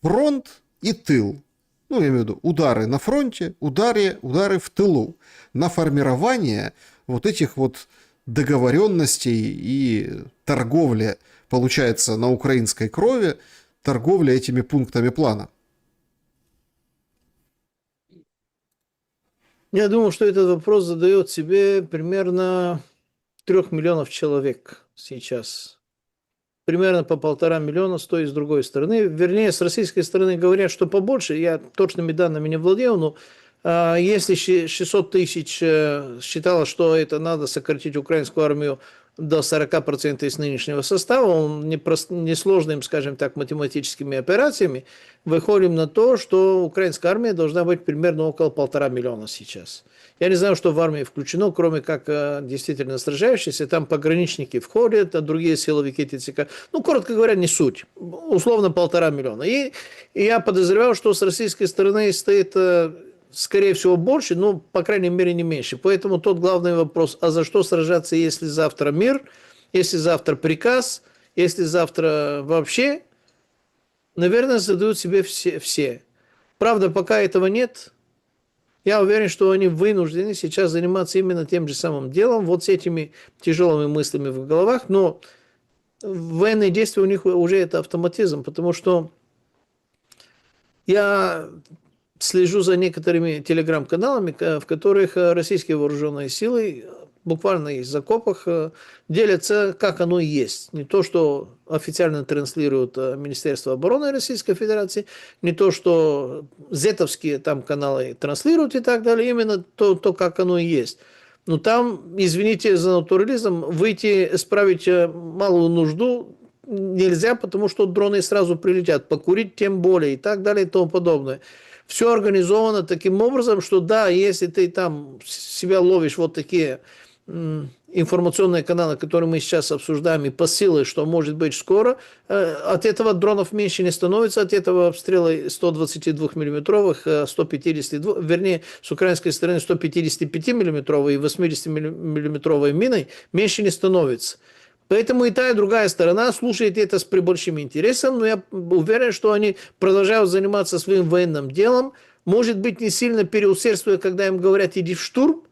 фронт и тыл? Ну, я имею в виду удары на фронте, удары в тылу, на формирование вот этих вот договоренностей и торговля, получается, на украинской крови, торговля этими пунктами плана. Я думаю, что этот вопрос задает себе примерно 3 миллионов человек сейчас. Примерно по 1,5 миллиона с той и с другой стороны. Вернее, с российской стороны говорят, что побольше. Я точными данными не владею, но если 600 тысяч считалось, что это надо сократить украинскую армию до 40% из нынешнего состава, он несложными, скажем так, математическими операциями, выходим на то, что украинская армия должна быть примерно около 1,5 миллиона сейчас. Я не знаю, что в армии включено, кроме как действительно сражающиеся. Там пограничники входят, а другие силовики ТЦК. Ну, коротко говоря, не суть. Условно 1,5 миллиона. И я подозревал, что с российской стороны стоит, скорее всего, больше, но, по крайней мере, не меньше. Поэтому тот главный вопрос: а за что сражаться, если завтра мир, если завтра приказ, если завтра вообще? Наверное, задают себе все. Правда, пока этого нет. Я уверен, что они вынуждены сейчас заниматься именно тем же самым делом, вот с этими тяжелыми мыслями в головах, но военные действия у них уже это автоматизм, потому что я слежу за некоторыми телеграм-каналами, в которых российские вооруженные силы буквально из окопах делятся, как оно и есть. Не то, что официально транслирует Министерство обороны Российской Федерации, не то, что зетовские там каналы транслируют и так далее, именно то как оно и есть. Но там, извините за натурализм, выйти, справить малую нужду нельзя, потому что дроны сразу прилетят, покурить тем более и так далее и тому подобное. Все организовано таким образом, что да, если ты там себя ловишь вот такие информационные каналы, которые мы сейчас обсуждаем, и посылы, что может быть скоро, от этого дронов меньше не становится, от этого обстрела 122-миллиметровых, 152, вернее, с украинской стороны 155-миллиметровой и 80-миллиметровой миной меньше не становится. Поэтому и та, и другая сторона слушает это с прибольшим интересом, но я уверен, что они продолжают заниматься своим военным делом, может быть, не сильно переусердствуя, когда им говорят: иди в штурм.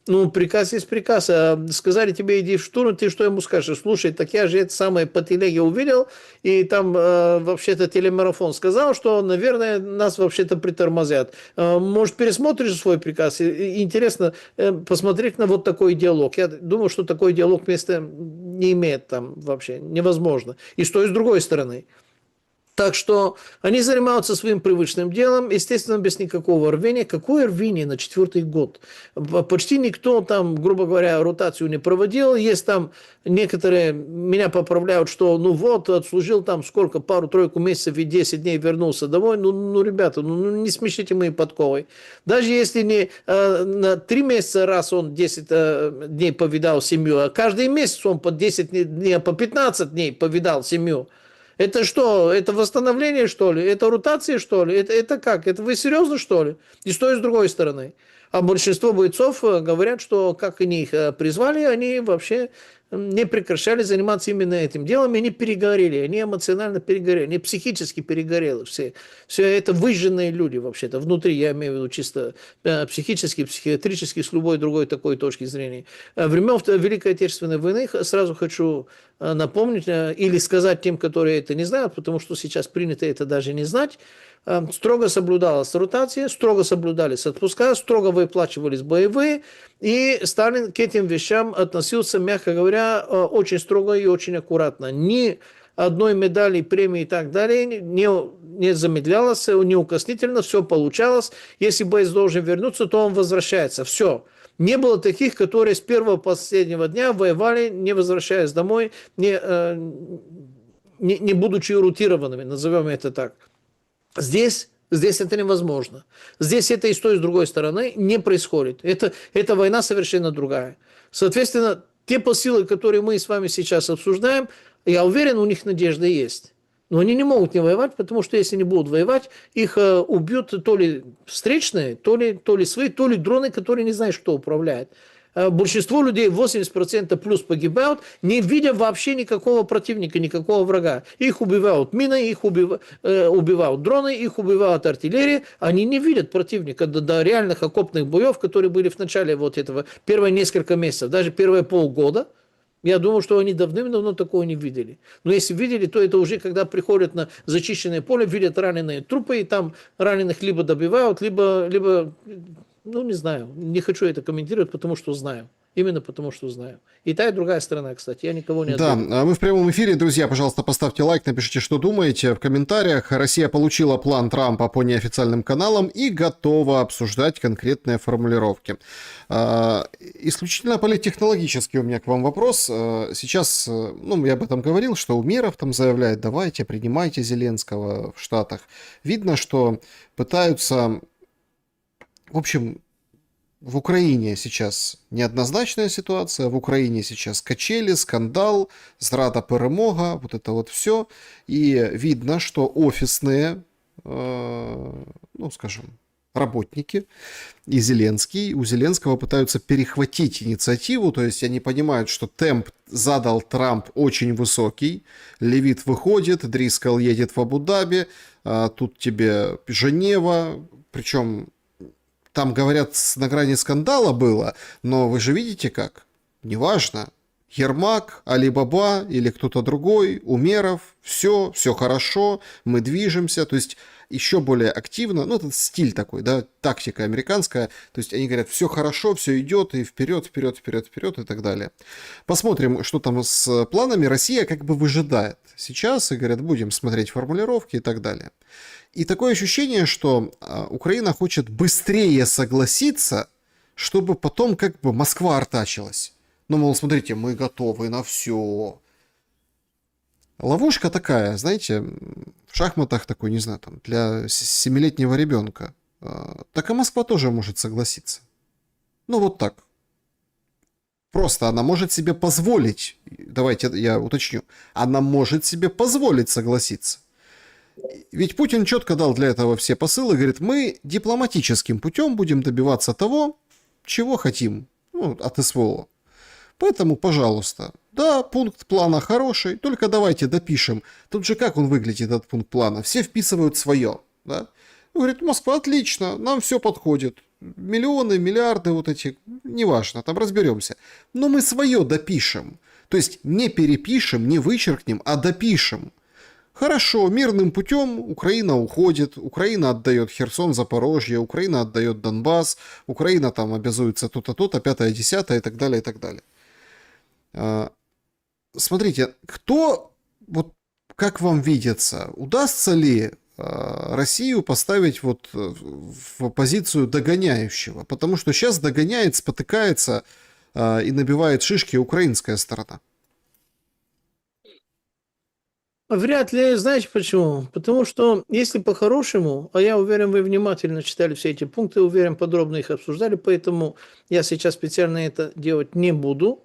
Ну, приказ есть приказ. А сказали тебе: иди в штурм, ты что ему скажешь? Слушай, так я же это самое по телеге увидел, и там вообще-то телемарафон сказал, что, наверное, нас вообще-то притормозят. Может, пересмотришь свой приказ? Интересно посмотреть на вот такой диалог. Я думаю, что такой диалог места не имеет там вообще. Невозможно. И с той, и с другой стороны. Так что они занимаются своим привычным делом, естественно, без никакого рвения. Какое рвение на 4-й год? Почти никто там, грубо говоря, ротацию не проводил. Есть там некоторые, меня поправляют, что ну вот, отслужил там сколько, пару-тройку месяцев и 10 дней вернулся домой. Ну ребята, ну не смешите мои подковой. Даже если не на 3 месяца раз он 10 дней повидал семью, а каждый месяц он по 10 дней, по 15 дней повидал семью. Это что? Это восстановление, что ли? Это ротация, что ли? Это как? Это вы серьезно, что ли? И с той, и с другой стороны. А большинство бойцов говорят, что как они их призвали, они вообще не прекращали заниматься именно этим делом, и они перегорели, они эмоционально перегорели, они психически перегорели. Все это выжженные люди вообще-то, внутри, я имею в виду чисто психически, психиатрически, с любой другой такой точки зрения. Времен Великой Отечественной войны сразу хочу напомнить или сказать тем, которые это не знают, потому что сейчас принято это даже не знать. Строго соблюдалась ротация, строго соблюдались отпуска, строго выплачивались боевые, и Сталин к этим вещам относился, мягко говоря, очень строго и очень аккуратно. Ни одной медали, премии и так далее не замедлялось, неукоснительно, все получалось. Если боец должен вернуться, то он возвращается. Все. Не было таких, которые с первого последнего дня воевали, не возвращаясь домой, не будучи ротированными, назовем это так. Здесь это невозможно. Здесь это и с той, и с другой стороны не происходит. Это война совершенно другая. Соответственно, те посылы, которые мы с вами сейчас обсуждаем, я уверен, у них надежда есть. Но они не могут не воевать, потому что если они будут воевать, их убьют то ли встречные, то ли свои, то ли дроны, которые не знают, что управляет. Большинство людей, 80% плюс, погибают, не видя вообще никакого противника, никакого врага. Их убивают мины, их убивают дроны, их убивают артиллерия. Они не видят противника до реальных окопных боев, которые были в начале вот этого, первые несколько месяцев, даже первые полгода. Я думаю, что они давным-давно такого не видели. Но если видели, то это уже когда приходят на зачищенное поле, видят раненые трупы, и там раненых либо добивают, либо ну, не знаю, не хочу это комментировать, потому что знаю. Именно потому что знаю. И та, и другая сторона, кстати. Я никого не отдаю. Да, мы в прямом эфире. Друзья, пожалуйста, поставьте лайк, напишите, что думаете в комментариях. Россия получила план Трампа по неофициальным каналам и готова обсуждать конкретные формулировки. Исключительно политтехнологический у меня к вам вопрос. Сейчас, ну, я об этом говорил, что Умеров там заявляет, давайте, принимайте Зеленского в Штатах. Видно, что пытаются... В общем, в Украине сейчас неоднозначная ситуация, в Украине сейчас качели, скандал, зрада перемога, вот это вот все. И видно, что офисные, ну, скажем, работники и Зеленский, у Зеленского пытаются перехватить инициативу, то есть они понимают, что темп задал Трамп очень высокий, Левит выходит, Дрискал едет в Абу-Даби, тут тебе Женева, причем... Там, говорят, на грани скандала было, но вы же видите как? Неважно. Ермак, Али-Баба или кто-то другой, Умеров, все хорошо, мы движемся, то есть еще более активно, ну, это стиль такой, да, тактика американская, то есть они говорят, все хорошо, все идет, и вперед и так далее. Посмотрим, что там с планами. Россия как бы выжидает сейчас, и говорят, будем смотреть формулировки и так далее. И такое ощущение, что Украина хочет быстрее согласиться, чтобы потом как бы Москва артачилась. Ну, мол, смотрите, мы готовы на все. Ловушка такая, знаете, в шахматах такой, не знаю, там, для 7-летнего ребенка. Так и Москва тоже может согласиться. Ну, вот так. Просто она может себе позволить, давайте я уточню, она может себе позволить согласиться. Ведь Путин четко дал для этого все посылы, говорит, мы дипломатическим путем будем добиваться того, чего хотим, ну, от СВО. Поэтому, пожалуйста, да, пункт плана хороший, только давайте допишем. Тут же как он выглядит, этот пункт плана? Все вписывают свое, да? Говорит, Москва, отлично, нам все подходит. Миллионы, миллиарды вот эти, неважно, там разберемся. Но мы свое допишем. То есть не перепишем, не вычеркнем, а допишем. Хорошо, мирным путем Украина уходит, Украина отдает Херсон, Запорожье, Украина отдает Донбасс, Украина там обязуется то-то, то-то, 5-е, 10-е и так далее, и так далее. Смотрите, кто, вот как вам видится, удастся ли Россию поставить вот в позицию догоняющего? Потому что сейчас догоняет, спотыкается и набивает шишки украинская сторона. Вряд ли, знаете почему? Потому что если по-хорошему, а я уверен, вы внимательно читали все эти пункты, уверен, подробно их обсуждали, поэтому я сейчас специально это делать не буду.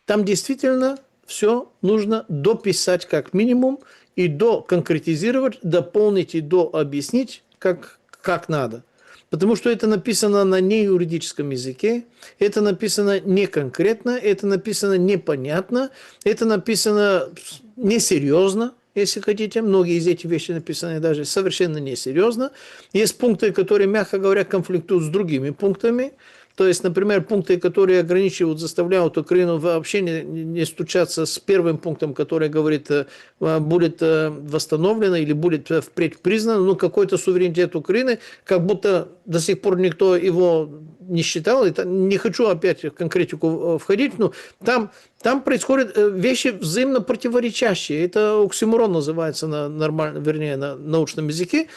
Там действительно все нужно дописать как минимум и доконкретизировать, дополнить и дообъяснить, как надо. Потому что это написано на неюридическом языке, это написано неконкретно, это написано непонятно, это написано несерьезно, если хотите. Многие из этих вещей написаны даже совершенно несерьезно. Есть пункты, которые, мягко говоря, конфликтуют с другими пунктами. То есть, например, пункты, которые ограничивают, заставляют Украину вообще не стучаться с первым пунктом, который говорит, будет восстановлено или будет впредь признано, ну, какой-то суверенитет Украины, как будто до сих пор никто его не считал. Это, не хочу опять в конкретику входить, но там происходят вещи взаимно противоречащие. Это оксиморон называется на научном языке.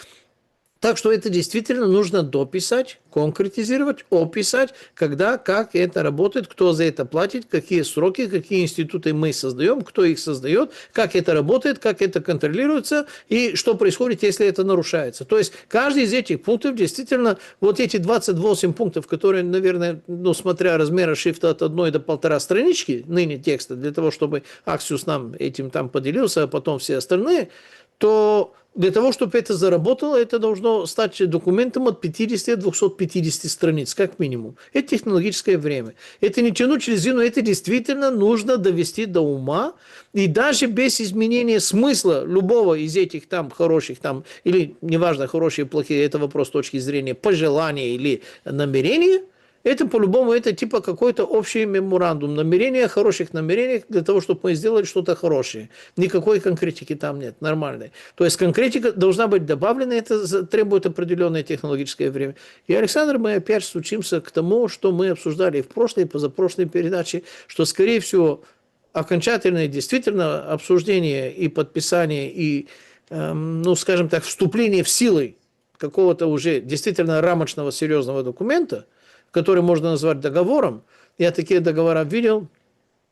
Так что это действительно нужно дописать, конкретизировать, описать, когда, как это работает, кто за это платит, какие сроки, какие институты мы создаем, кто их создает, как это работает, как это контролируется и что происходит, если это нарушается. То есть каждый из этих пунктов действительно, вот эти 28 пунктов, которые, наверное, ну, смотря размера шрифта от 1 до 1,5 странички, ныне текста, для того, чтобы Аксиус нам этим там поделился, а потом все остальные, то для того, чтобы это заработало, это должно стать документом от 50-250 страниц, как минимум. Это технологическое время. Это не тянуть через зину, это действительно нужно довести до ума. И даже без изменения смысла любого из этих там хороших, там, или неважно, хорошие, плохие, это вопрос точки зрения пожелания или намерения, это по-любому, это типа какой-то общий меморандум. Намерения, хороших намерений для того, чтобы мы сделали что-то хорошее. Никакой конкретики там нет, нормальной. То есть конкретика должна быть добавлена, это требует определенное технологическое время. И, Александр, мы опять стучимся к тому, что мы обсуждали и в прошлой, и позапрошлой передаче, что, скорее всего, окончательное действительно обсуждение и подписание, и, ну, скажем так, вступление в силу какого-то уже действительно рамочного, серьезного документа, который можно назвать договором. Я такие договора видел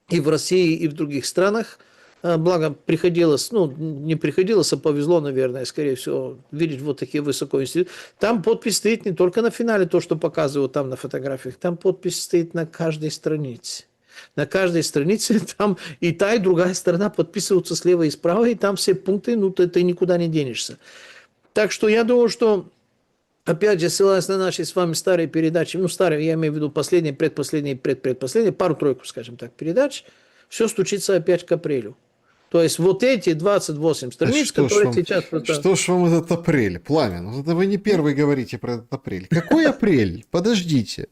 и в России, и в других странах. Благо, приходилось, ну, не приходилось, а повезло, наверное, скорее всего, видеть вот такие высокие институты. Там подпись стоит не только на финале, то, что показывают там на фотографиях, там подпись стоит на каждой странице. На каждой странице там и та, и другая сторона подписываются слева и справа, и там все пункты, ну, ты никуда не денешься. Так что я думаю, что опять же, ссылаясь на наши с вами старые передачи, ну, старые, я имею в виду последние, предпоследние, предпоследние, пару-тройку, скажем так, передач, все стучится опять к апрелю. То есть вот эти 28 страниц, которые сейчас... Что ж вам этот апрель, Пламен? Вот это вы не первый говорите про этот апрель. Какой апрель? Подождите.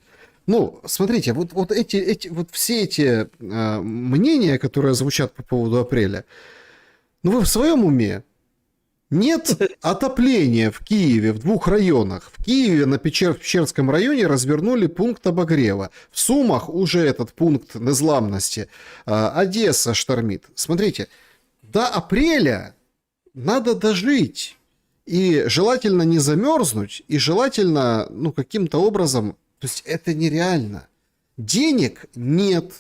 Ну, смотрите, вот все эти мнения, которые звучат по поводу апреля, ну, вы в своем уме? Нет отопления в Киеве в 2 районах. В Киеве на Печерском районе развернули пункт обогрева. В Сумах уже этот пункт незламности. Одесса штормит. Смотрите, до апреля надо дожить. И желательно не замерзнуть, и желательно, ну, каким-то образом... То есть это нереально. Денег нет.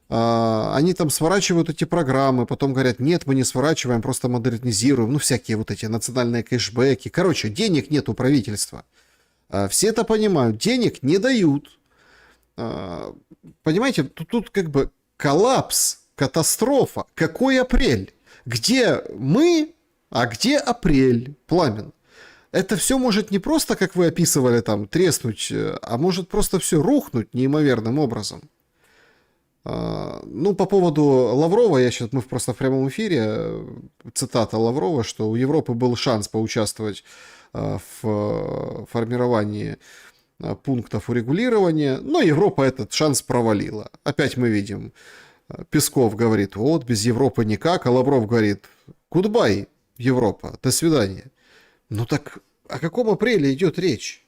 Они там сворачивают эти программы, потом говорят, нет, мы не сворачиваем, просто модернизируем, ну, всякие вот эти национальные кэшбэки. Короче, денег нет у правительства. Все это понимают, денег не дают. Понимаете, тут как бы коллапс, катастрофа. Какой апрель? Где мы, а где апрель, Пламен? Это все может не просто, как вы описывали, там, треснуть, а может просто все рухнуть неимоверным образом. Ну, по поводу Лаврова, мы просто в прямом эфире, цитата Лаврова, что у Европы был шанс поучаствовать в формировании пунктов урегулирования, но Европа этот шанс провалила. Опять мы видим, Песков говорит, вот, без Европы никак, а Лавров говорит, goodbye, Европа, до свидания. Ну так о каком апреле идет речь?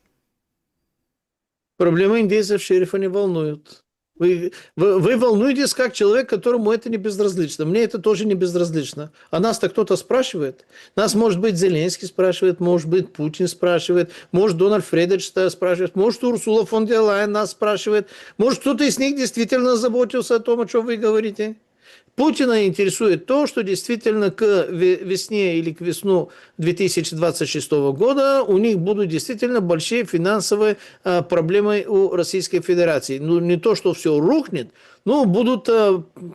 Проблемы индейцев шерифа не волнуют. Вы волнуетесь как человек, которому это не безразлично. Мне это тоже не безразлично. А нас-то кто-то спрашивает. Нас, может быть, Зеленский спрашивает, может быть, Путин спрашивает, может, Дональд Фредович спрашивает, может, Урсула фон дер Лайен нас спрашивает, может, кто-то из них действительно заботился о том, о чем вы говорите. Путина интересует то, что действительно к весне или к весну 2026 года у них будут действительно большие финансовые проблемы у Российской Федерации. Ну, не то, что все рухнет, но будут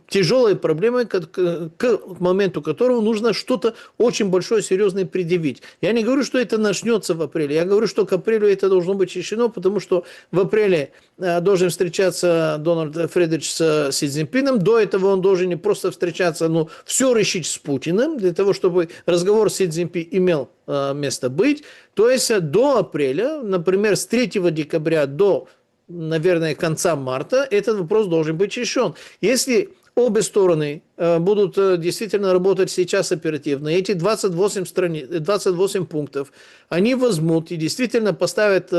тяжелые проблемы, к моменту которого нужно что-то очень большое, серьезное предъявить. Я не говорю, что это начнется в апреле. Я говорю, что к апрелю это должно быть решено, потому что в апреле должен встречаться Дональд Фредович с Си Цзиньпином. До этого он должен не просто встречаться, но все решить с Путиным, для того, чтобы разговор с Си Цзиньпином имел место быть. То есть до апреля, например, с 3 декабря до, наверное, конца марта этот вопрос должен быть решен. Если обе стороны будут действительно работать сейчас оперативно, эти 28 пунктов, они возьмут и действительно поставят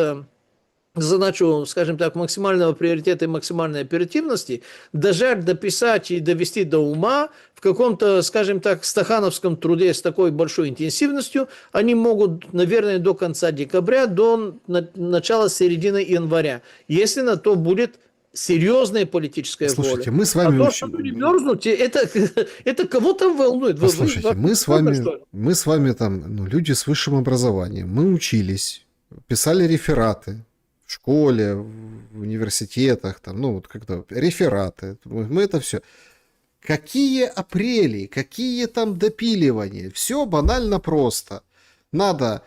задачу, скажем так, максимального приоритета и максимальной оперативности, дожать, дописать и довести до ума в каком-то, скажем так, стахановском труде с такой большой интенсивностью, они могут, наверное, до конца декабря, до начала середины января, если на то будет серьезная политическая Слушайте, воля. мы с вами... А то, что перемерзнуть, это кого там волнует? Послушайте, мы с вами там, ну, люди с высшим образованием, мы учились, писали рефераты в школе, в университетах, там, ну, вот как-то рефераты, мы это все. Какие апрели, какие там допиливания, все банально просто. Надо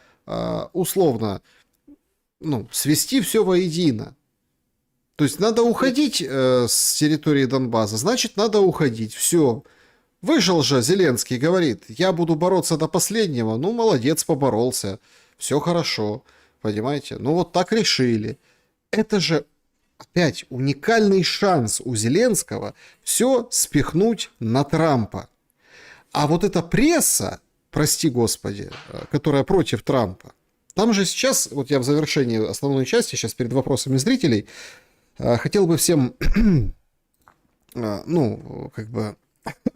условно, ну, свести все воедино. То есть надо уходить с территории Донбасса, значит, надо уходить. Все. Вышел же Зеленский, говорит, я буду бороться до последнего. Ну, молодец, поборолся. Все хорошо. Понимаете? Ну, вот так решили. Это же опять уникальный шанс у Зеленского все спихнуть на Трампа. А вот эта пресса, прости господи, которая против Трампа, там же сейчас, вот я в завершении основной части, сейчас перед вопросами зрителей, хотел бы всем, ну, как бы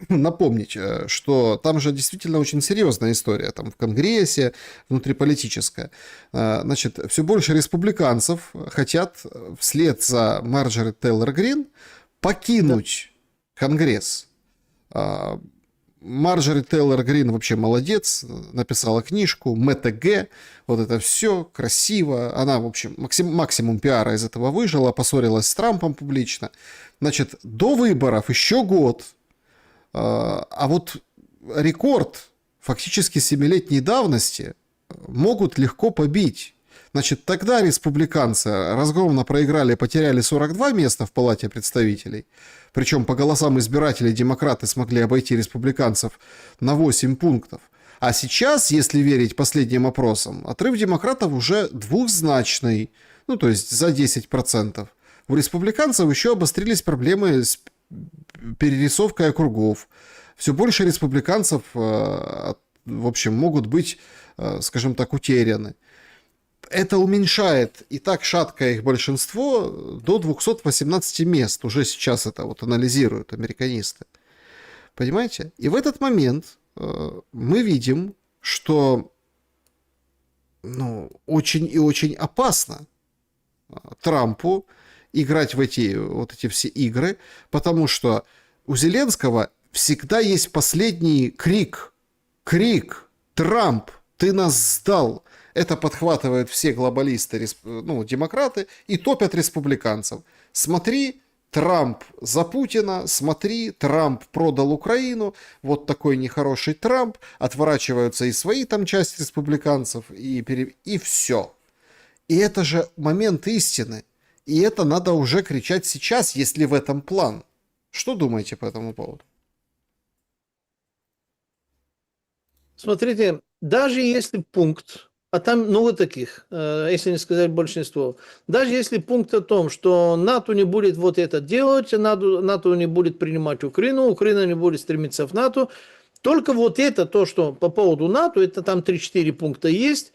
напомнить, что там же действительно очень серьезная история, там в Конгрессе, внутриполитическая. Значит, все больше республиканцев хотят вслед за Марджори Тейлор Грин покинуть Конгресс. Марджори Тейлор Грин вообще молодец, написала книжку, МТГ, вот это все красиво. Она, в общем, максимум пиара из этого выжила, поссорилась с Трампом публично. Значит, до выборов еще год. А вот рекорд фактически 7-летней давности могут легко побить. Значит, тогда республиканцы разгромно проиграли, потеряли 42 места в Палате представителей. Причем по голосам избирателей демократы смогли обойти республиканцев на 8 пунктов. А сейчас, если верить последним опросам, отрыв демократов уже двухзначный, ну то есть за 10%. У республиканцев еще обострились проблемы с перерисовкой округов. Все больше республиканцев, в общем, могут быть, скажем так, утеряны. Это уменьшает и так шаткое их большинство до 218 мест. Уже сейчас это вот анализируют американисты. Понимаете? И в этот момент мы видим, что, ну, очень и очень опасно Трампу играть в эти все игры, потому что у Зеленского всегда есть последний крик. Крик: «Трамп, ты нас сдал!» Это подхватывают все глобалисты, ну, демократы, и топят республиканцев. Смотри, Трамп за Путина, смотри, Трамп продал Украину, вот такой нехороший Трамп, отворачиваются и свои там часть республиканцев, и все. И это же момент истины. И это надо уже кричать сейчас, если в этом план. Что думаете по этому поводу? Смотрите, даже если пункт, а там много таких, если не сказать большинство, даже если пункт о том, что НАТО не будет вот это делать, НАТО не будет принимать Украину, Украина не будет стремиться в НАТО, только вот это, то, что по поводу НАТО, это там 3-4 пункта есть,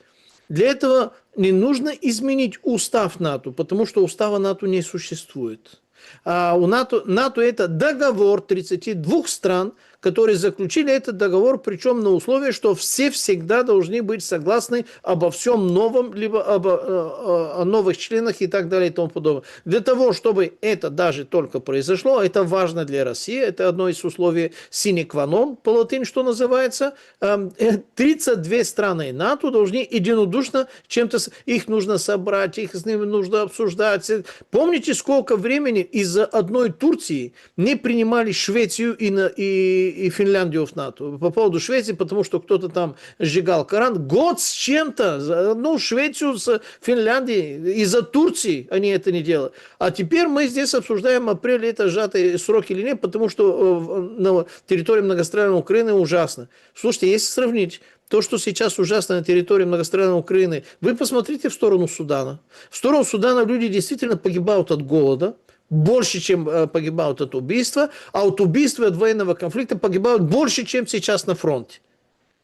для этого не нужно изменить устав НАТО, потому что устава НАТО не существует. А у НАТО это договор 32 стран, которые заключили этот договор, причем на условии, что все всегда должны быть согласны обо всем новом, либо о новых членах и так далее и тому подобное. Для того, чтобы это даже только произошло, это важно для России, это одно из условий sine qua non, по латыни, что называется, 32 страны НАТО должны единодушно чем-то, их нужно собрать, их с ними нужно обсуждать. Помните, сколько времени из-за одной Турции не принимали Швецию и Финляндию в НАТО? По поводу Швеции, потому что кто-то там сжигал Коран. Год с чем-то, ну, Швецию с Финляндией, из-за Турции они это не делали. А теперь мы здесь обсуждаем, апрель это сжатые сроки или нет, потому что на территории многостранной Украины ужасно. Слушайте, если сравнить то, что сейчас ужасно на территории многостранной Украины, вы посмотрите в сторону Судана. В сторону Судана люди действительно погибают от голода, больше, чем погибают от убийства, а от убийства и от военного конфликта погибают больше, чем сейчас на фронте.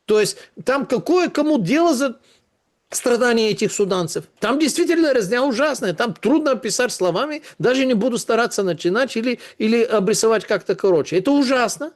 То есть там какое кому дело страдания этих суданцев. Там действительно резня ужасная. Там трудно описать словами. Даже не буду стараться начинать или обрисовать как-то короче. Это ужасно.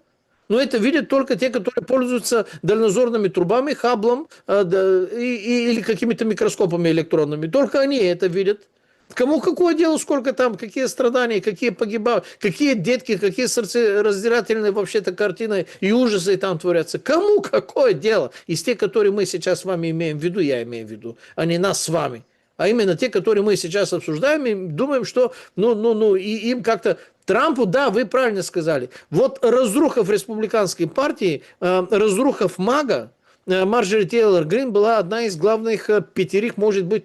Но это видят только те, которые пользуются дальнозорными трубами, Хаблом или какими-то микроскопами электронными. Только они это видят. Кому какое дело, сколько там, какие страдания, какие погибают, какие детки, какие сердцераздирательные вообще-то картины и ужасы там творятся. Кому какое дело? Из тех, которые мы сейчас с вами имеем в виду, я имею в виду, а не нас с вами. А именно те, которые мы сейчас обсуждаем, и думаем, что и им как-то... Трампу, да, вы правильно сказали. Вот разруха в республиканской партии, разруха в МАГА, Марджори Тейлор Грин была одна из главных 5, может быть,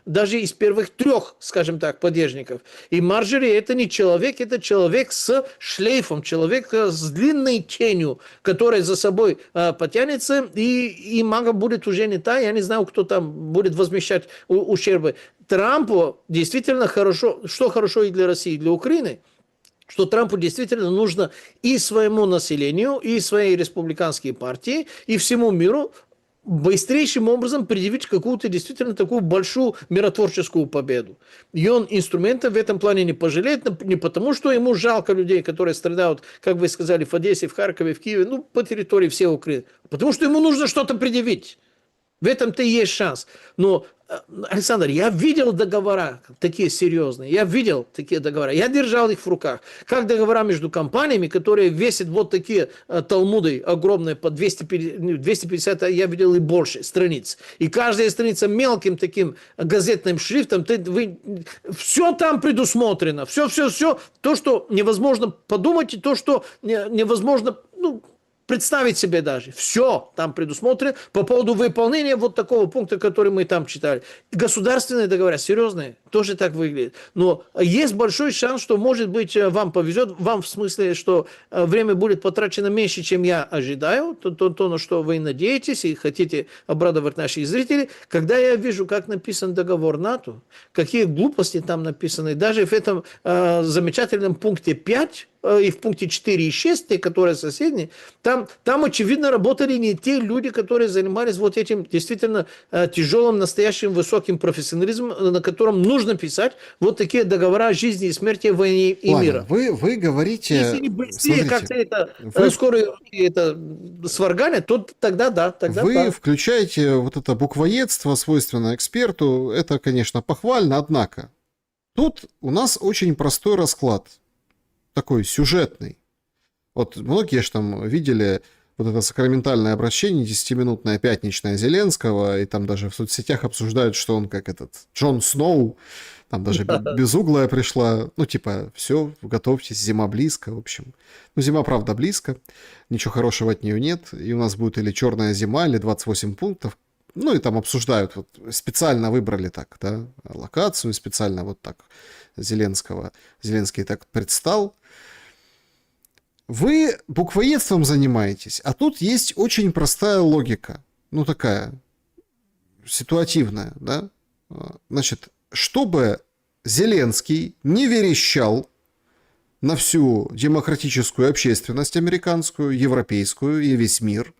даже из первых 3, скажем так, поддержников. И Марджори это не человек, это человек с шлейфом, человек с длинной тенью, которая за собой потянется, и МАГА будет уже не та, я не знаю, кто там будет возмещать ущербы. Трампу действительно хорошо, что хорошо и для России, и для Украины, что Трампу действительно нужно и своему населению, и своей республиканской партии, и всему миру быстрейшим образом предъявить какую-то действительно такую большую миротворческую победу. И он инструмента в этом плане не пожалеет, не потому, что ему жалко людей, которые страдают, как вы сказали, в Одессе, в Харькове, в Киеве, по территории всей Украины, а потому что ему нужно что-то предъявить. В этом-то и есть шанс. Но, Александр, я видел договора такие серьезные. Я видел такие договора. Я держал их в руках. Как договора между компаниями, которые весят вот такие талмуды огромные, по 250, я видел и больше страниц. И каждая страница мелким таким газетным шрифтом. Все там предусмотрено. Все. То, что невозможно подумать, и то, что невозможно... представить себе даже. Все там предусмотрено по поводу выполнения вот такого пункта, который мы там читали. Государственные договора, серьезные, тоже так выглядят. Но есть большой шанс, что, может быть, вам повезет. Вам в смысле, что время будет потрачено меньше, чем я ожидаю. То, на что вы надеетесь и хотите обрадовать наших зрителей. Когда я вижу, как написан договор НАТО, какие глупости там написаны, даже в этом замечательном пункте 5, и в пункте 4 и 6, те, которые соседние, там очевидно работали не те люди, которые занимались вот этим действительно тяжелым, настоящим, высоким профессионализмом, на котором нужно писать вот такие договора о жизни и смерти, войны и мира. Вы говорите... Если не быстрее как-то это скорые руки это сварганят, то тогда да. Вы включаете вот это буквоедство, свойственное эксперту, это, конечно, похвально, однако тут у нас очень простой расклад. Такой сюжетный. Вот многие же там видели вот это сакраментальное обращение 10-минутное пятничное Зеленского, и там даже в соцсетях обсуждают, что он как этот Джон Сноу, там даже безуглая пришла, все, готовьтесь, зима близко, в общем. Зима, правда, близко, ничего хорошего от нее нет, и у нас будет или черная зима, или 28 пунктов, и там обсуждают, вот специально выбрали так, да, локацию, специально вот так Зеленский так предстал. Вы буквоедством занимаетесь, а тут есть очень простая логика, такая ситуативная, да. Значит, чтобы Зеленский не верещал на всю демократическую общественность американскую, европейскую и весь мир,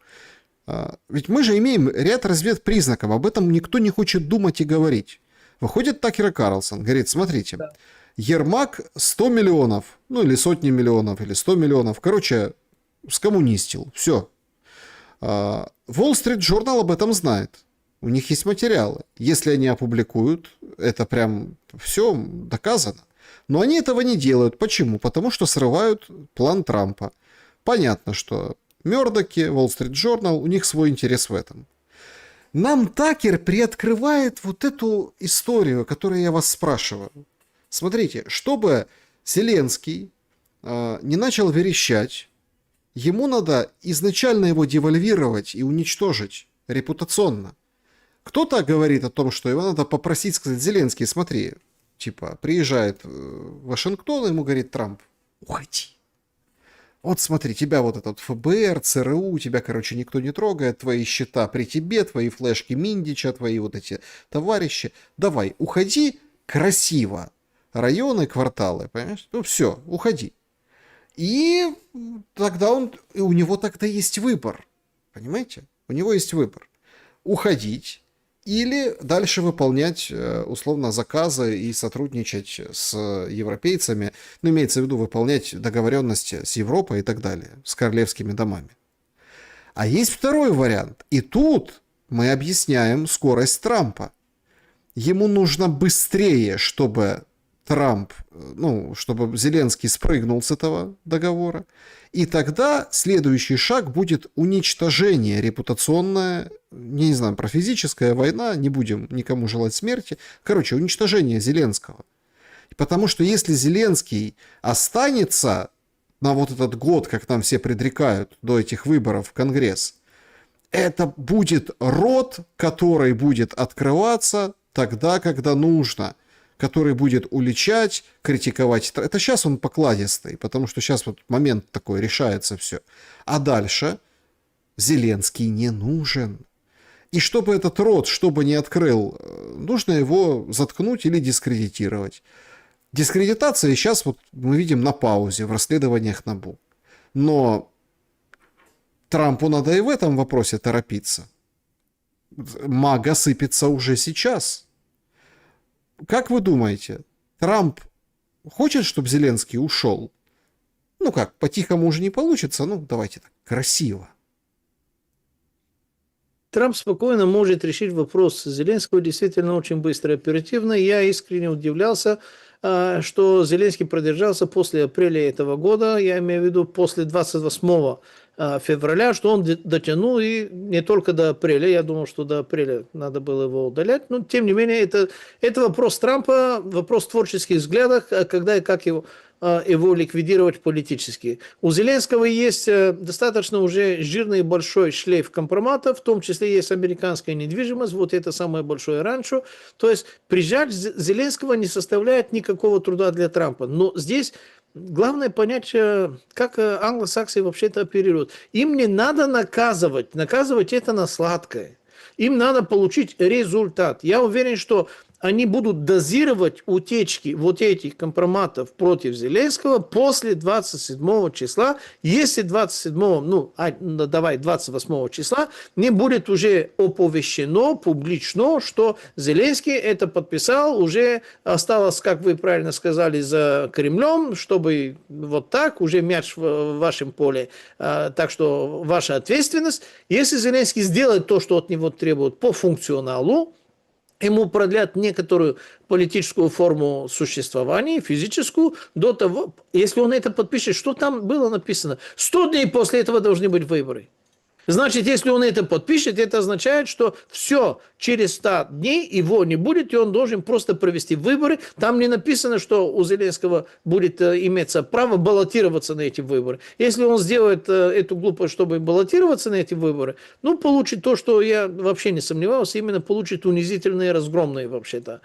ведь мы же имеем ряд разведпризнаков, об этом никто не хочет думать и говорить. Выходит Такер Карлсон, говорит, смотрите, да. Ермак 100 миллионов, или сотни миллионов, или 100 миллионов, скоммунистил, все. Wall Street Journal об этом знает, у них есть материалы. Если они опубликуют, это прям все доказано. Но они этого не делают. Почему? Потому что срывают план Трампа. Понятно, что Мёрдоки, Wall Street Journal, у них свой интерес в этом. Нам Такер приоткрывает вот эту историю, которую я вас спрашиваю. Смотрите, чтобы Зеленский не начал верещать, ему надо изначально его девальвировать и уничтожить репутационно. Кто-то говорит о том, что его надо попросить, сказать, Зеленский, смотри, приезжает в Вашингтон, ему говорит Трамп, уходи. Вот смотри, тебя вот этот ФБР, ЦРУ, тебя, никто не трогает, твои счета при тебе, твои флешки Миндича, твои вот эти товарищи. Давай, уходи красиво. Районы, кварталы, понимаешь? Все, уходи. И тогда у него тогда есть выбор. Понимаете? У него есть выбор. Уходить или дальше выполнять условно заказы и сотрудничать с европейцами, ну, имеется в виду выполнять договоренности с Европой и так далее, с королевскими домами. А есть второй вариант. И тут мы объясняем скорость Трампа. Ему нужно быстрее, чтобы Трамп, ну, чтобы Зеленский спрыгнул с этого договора. И тогда следующий шаг будет уничтожение репутационное, не знаю, про физическая война, не будем никому желать смерти. Короче, уничтожение Зеленского. Потому что если Зеленский останется на вот этот год, как нам все предрекают, до этих выборов в Конгресс, это будет рот, который будет открываться тогда, когда нужно, который будет уличать, критиковать. Это сейчас он покладистый, потому что сейчас вот момент такой, решается все. А дальше Зеленский не нужен. И чтобы этот рот, чтобы не открыл, нужно его заткнуть или дискредитировать. Дискредитация сейчас вот мы видим на паузе в расследованиях НАБУ. Но Трампу надо и в этом вопросе торопиться. Мага сыпется уже сейчас. Как вы думаете, Трамп хочет, чтобы Зеленский ушел? Ну как, по-тихому уже не получится, ну давайте так, красиво. Трамп спокойно может решить вопрос Зеленского действительно очень быстро и оперативно. Я искренне удивлялся, что Зеленский продержался после апреля этого года, я имею в виду после 28 февраля, что он дотянул и не только до апреля, я думал, что до апреля надо было его удалять, но тем не менее это вопрос Трампа, вопрос творческих взглядов, когда и как его ликвидировать политически. У Зеленского есть достаточно уже жирный большой шлейф компроматов, в том числе есть американская недвижимость, вот это самое большое ранчо. То есть прижать Зеленского не составляет никакого труда для Трампа. Но здесь главное понять, как англосаксы вообще-то оперируют. Им не надо наказывать это на сладкое. Им надо получить результат. Я уверен, что они будут дозировать утечки вот этих компроматов против Зеленского после 27 числа. Если 28 числа не будет уже оповещено публично, что Зеленский это подписал, уже осталось, как вы правильно сказали, за Кремлем, чтобы вот так, уже мяч в вашем поле. Так что ваша ответственность. Если Зеленский сделает то, что от него требуют по функционалу, ему продлят некоторую политическую форму существования, физическую, до того, если он это подпишет, что там было написано. 100 дней после этого должны быть выборы. Значит, если он это подпишет, это означает, что все, через 100 дней его не будет, и он должен просто провести выборы. Там не написано, что у Зеленского будет иметься право баллотироваться на эти выборы. Если он сделает эту глупость, чтобы баллотироваться на эти выборы, ну, получит то, что я вообще не сомневался, именно получит унизительные, разгромные вообще-то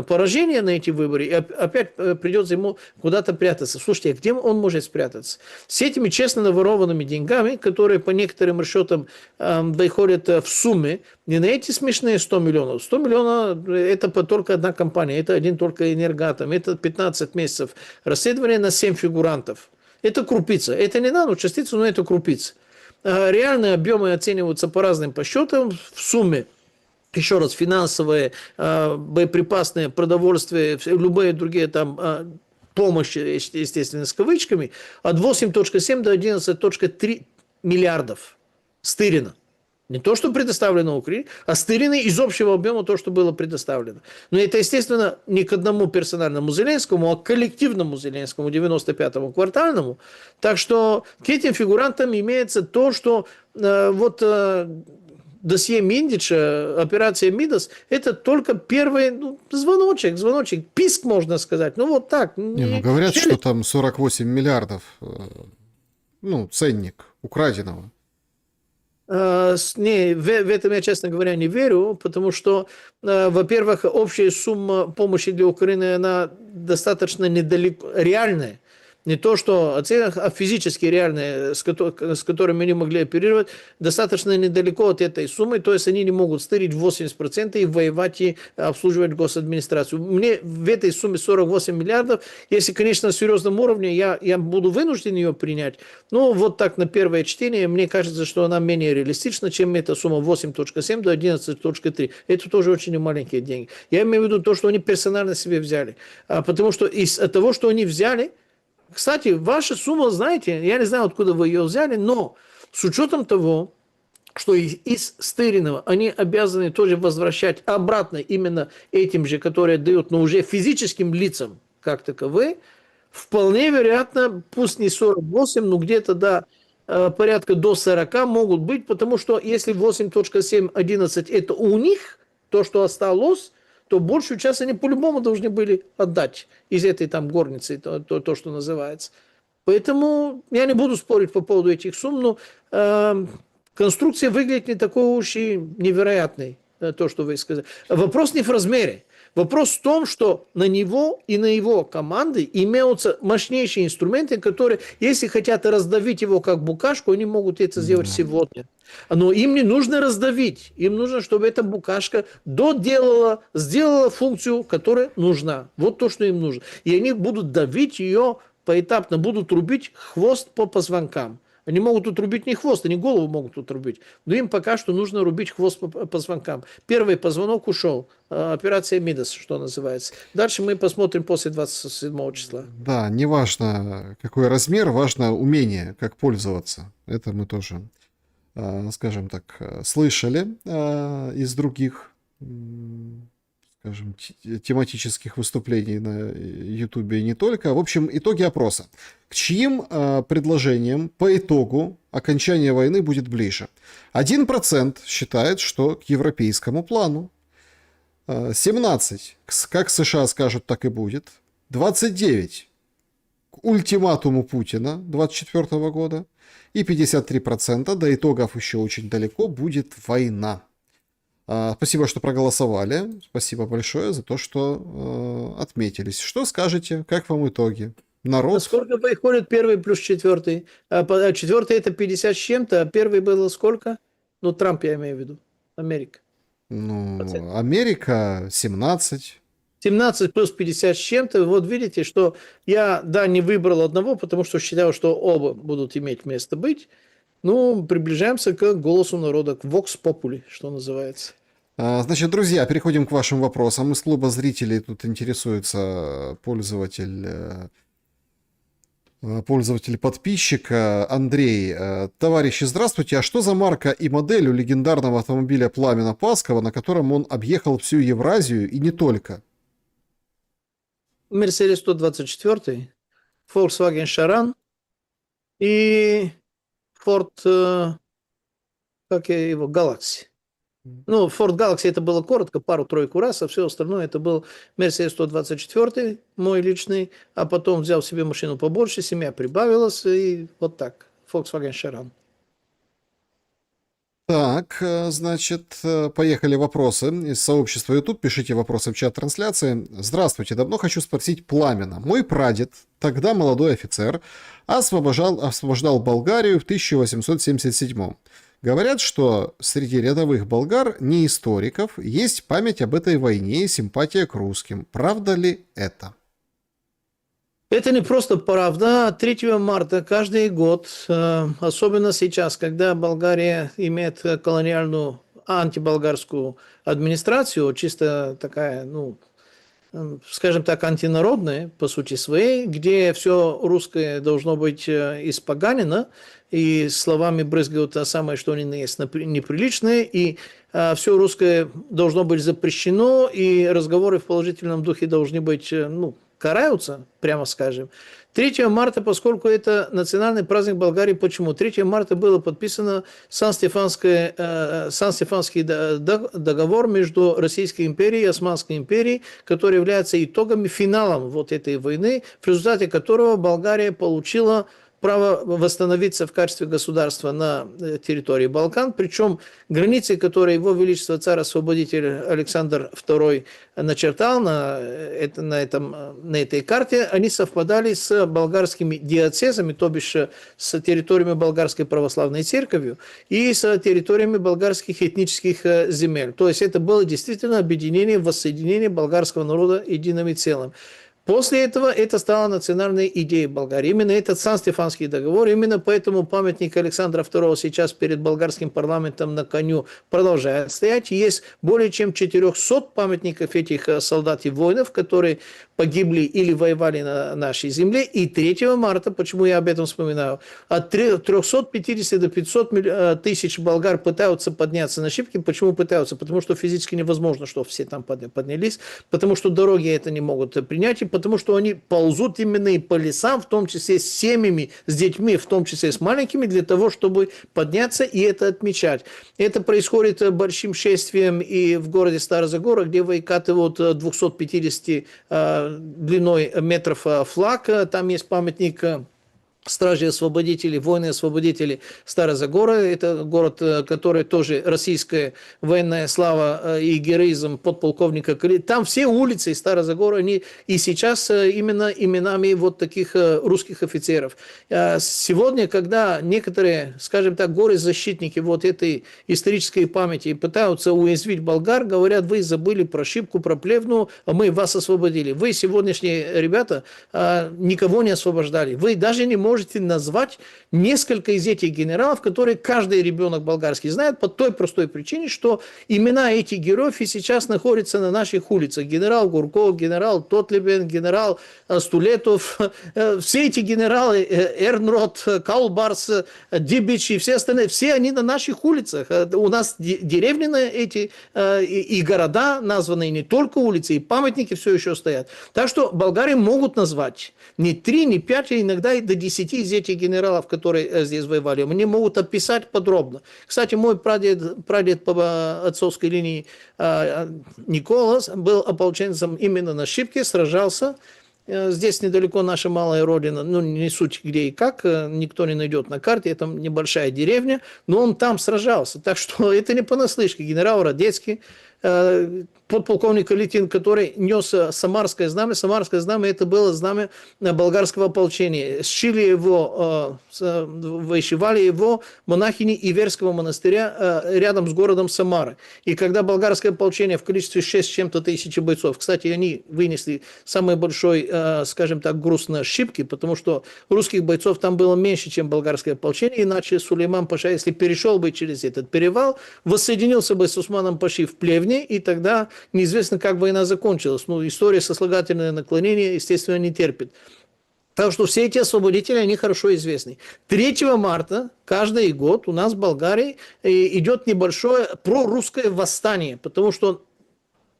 поражения на эти выборы, и опять придется ему куда-то прятаться. Слушайте, а где он может спрятаться? С этими честно наворованными деньгами, которые по некоторым расчетам доходят в сумме, не на эти смешные 100 миллионов. 100 миллионов – это только одна компания, это один только Энергоатом, это 15 месяцев расследования на 7 фигурантов. Это крупица. Это не наночастица, но это крупица. Реальные объемы оцениваются по разным подсчетам в сумме. Еще раз, финансовые, боеприпасные, продовольствие, любые другие там помощи, естественно, с кавычками, от 8.7 до 11.3 миллиардов стырено. Не то, что предоставлено Украине, а стырено из общего объема то, что было предоставлено. Но это, естественно, не к одному персональному Зеленскому, а к коллективному Зеленскому, 95-му квартальному. Так что к этим фигурантам имеется то, что досье Миндича, операция Мидас, это только первый звоночек, писк, можно сказать. Ну, вот так. Говорят, что там 48 миллиардов, ценник украденного. Не, в этом я, честно говоря, не верю, потому что, во-первых, общая сумма помощи для Украины, она достаточно недалеко, реальная, Не то, что оценок, а физически реальные, с которыми они могли оперировать, достаточно недалеко от этой суммы, то есть они не могут стырить 80% и воевать и обслуживать госадминистрацию. Мне в этой сумме 48 миллиардов, если, конечно, на серьезном уровне, я буду вынужден ее принять, но вот так на первое чтение, мне кажется, что она менее реалистична, чем эта сумма 8.7 до 11.3. Это тоже очень маленькие деньги. Я имею в виду то, что они персонально себе взяли. Потому что из того, что они взяли, кстати, ваша сумма, знаете, я не знаю, откуда вы ее взяли, но с учетом того, что из стыренного они обязаны тоже возвращать обратно именно этим же, которые дают, но уже физическим лицам, как таковые, вполне вероятно, пусть не 48, но где-то порядка до 40 могут быть, потому что если 8.7.11 это у них, то, что осталось, то большую часть они по-любому должны были отдать из этой там горницы, то что называется. Поэтому я не буду спорить по поводу этих сумм, но конструкция выглядит не такой уж и невероятной, то, что вы сказали. Вопрос не в размере. Вопрос в том, что на него и на его команды имеются мощнейшие инструменты, которые, если хотят раздавить его как букашку, они могут это сделать сегодня. Но им не нужно раздавить. Им нужно, чтобы эта букашка сделала функцию, которая нужна. Вот то, что им нужно. И они будут давить ее поэтапно, будут рубить хвост по позвонкам. Они могут отрубить не хвост, они голову могут отрубить. Но им пока что нужно рубить хвост по позвонкам. Первый позвонок ушел. Операция Мидас, что называется. Дальше мы посмотрим после 27 числа. Да, не важно, какой размер, важно умение, как пользоваться. Это мы тоже, скажем так, слышали из других, скажем, тематических выступлений на Ютубе и не только. В общем, итоги опроса. К чьим предложениям по итогу окончания войны будет ближе? 1% считает, что к европейскому плану. 17% как США скажут, так и будет. 29% к ультиматуму Путина 2024 года. И 53% до итогов еще очень далеко будет война. Спасибо, что проголосовали. Спасибо большое за то, что отметились. Что скажете? Как вам итоги? Народ? Сколько приходит первый плюс четвертый? Четвертый это 50 с чем-то, а первый было сколько? Ну, Трамп я имею в виду. Америка. Ну, Америка 17. 17 плюс 50 с чем-то. Вот видите, что я, не выбрал одного, потому что считал, что оба будут иметь место быть. Ну, приближаемся к голосу народа, к Vox Populi, что называется. Значит, друзья, переходим к вашим вопросам. Из клуба зрителей тут интересуется пользователь-подписчик Андрей. Товарищи, здравствуйте. А что за марка и модель у легендарного автомобиля Пламена Паскова, на котором он объехал всю Евразию и не только? Mercedes 124, Volkswagen Charan и Ford, Galaxy. Ну, Ford Galaxy это было коротко, пару-тройку раз, а все остальное это был Mercedes 124, мой личный, а потом взял себе машину побольше, семья прибавилась, и вот так, Volkswagen Charan. Так, значит, поехали вопросы из сообщества YouTube. Пишите вопросы в чат трансляции. Здравствуйте, давно хочу спросить Пламена. Мой прадед, тогда молодой офицер, освобождал Болгарию в 1877. Говорят, что среди рядовых болгар, не историков, есть память об этой войне и симпатия к русским. Правда ли это? Это не просто правда. 3 марта каждый год, особенно сейчас, когда Болгария имеет колониальную антиболгарскую администрацию, чисто такая, скажем так, антинародная по сути своей, где все русское должно быть испоганено, и словами брызгают то самое, что они есть неприличное, и все русское должно быть запрещено, и разговоры в положительном духе должны быть, караются, прямо скажем. 3 марта, поскольку это национальный праздник Болгарии, почему? 3 марта было подписано Сан-Стефанский договор между Российской империей и Османской империей, который является итогами, финалом вот этой войны, в результате которого Болгария получила право восстановиться в качестве государства на территории Балкан, причем границы, которые его величество царь-освободитель Александр II начертал на этой карте, они совпадали с болгарскими диацезами, то бишь с территориями болгарской православной церковью и с территориями болгарских этнических земель. То есть это было действительно объединение, воссоединение болгарского народа единым и целым. После этого это стало национальной идеей Болгарии. Именно этот Сан-Стефанский договор, именно поэтому памятник Александра II сейчас перед болгарским парламентом на коню продолжает стоять. Есть более чем 400 памятников этих солдат и воинов, которые погибли или воевали на нашей земле. И 3 марта, почему я об этом вспоминаю, от 350 до 500 тысяч болгар пытаются подняться на Шипки. Почему пытаются? Потому что физически невозможно, чтобы все там поднялись, потому что дороги это не могут принять, и потому что они ползут именно и по лесам, в том числе с семьями, с детьми, в том числе с маленькими, для того, чтобы подняться и это отмечать. Это происходит большим шествием и в городе Стара-Загора, где выкатывают 250 длиной метров флаг. Там есть памятник стражи-освободители, воины-освободители Стара-Загора. Это город, который тоже российская военная слава и героизм подполковника. Там все улицы Стара-Загора, они и сейчас именно именами вот таких русских офицеров. Сегодня, когда некоторые, скажем так, горы-защитники вот этой исторической памяти пытаются уязвить болгар, говорят, вы забыли про Шипку, про Плевну, а мы вас освободили. Вы, сегодняшние ребята, никого не освобождали. Вы даже не можете назвать несколько из этих генералов, которые каждый ребенок болгарский знает по той простой причине, что имена этих героев и сейчас находятся на наших улицах. Генерал Гурков, генерал Тотлебен, генерал Стулетов, все эти генералы, Эрнрот, Каулбарс, Дибич и все остальные, все они на наших улицах. У нас деревни на эти и города названы, не только улицы, и памятники все еще стоят. Так что болгари могут назвать не 3, не 5, а иногда и до 10 из этих генералов, которые здесь воевали. Мне могут описать подробно. Кстати, мой прадед по отцовской линии Николас был ополченцем именно на Шипке, сражался. Здесь недалеко наша малая родина, ну не суть где и как, никто не найдет на карте, это небольшая деревня, но он там сражался. Так что это не понаслышке. Генерал Радецкий, подполковник Литин, который нес самарское знамя. Самарское знамя это было знамя болгарского ополчения. Сшили его, вышивали его монахини Иверского монастыря рядом с городом Самары. И когда болгарское ополчение в количестве 6 с чем-то тысяч бойцов, кстати, они вынесли самый большой, скажем так, груз на Шипки, потому что русских бойцов там было меньше, чем болгарское ополчение, иначе Сулейман Паша, если перешел бы через этот перевал, воссоединился бы с Усманом Пашей в Плевне, и тогда неизвестно, как война закончилась. Ну, история сослагательное наклонение, естественно, не терпит. Так что все эти освободители, они хорошо известны. 3 марта каждый год у нас в Болгарии идет небольшое прорусское восстание, потому что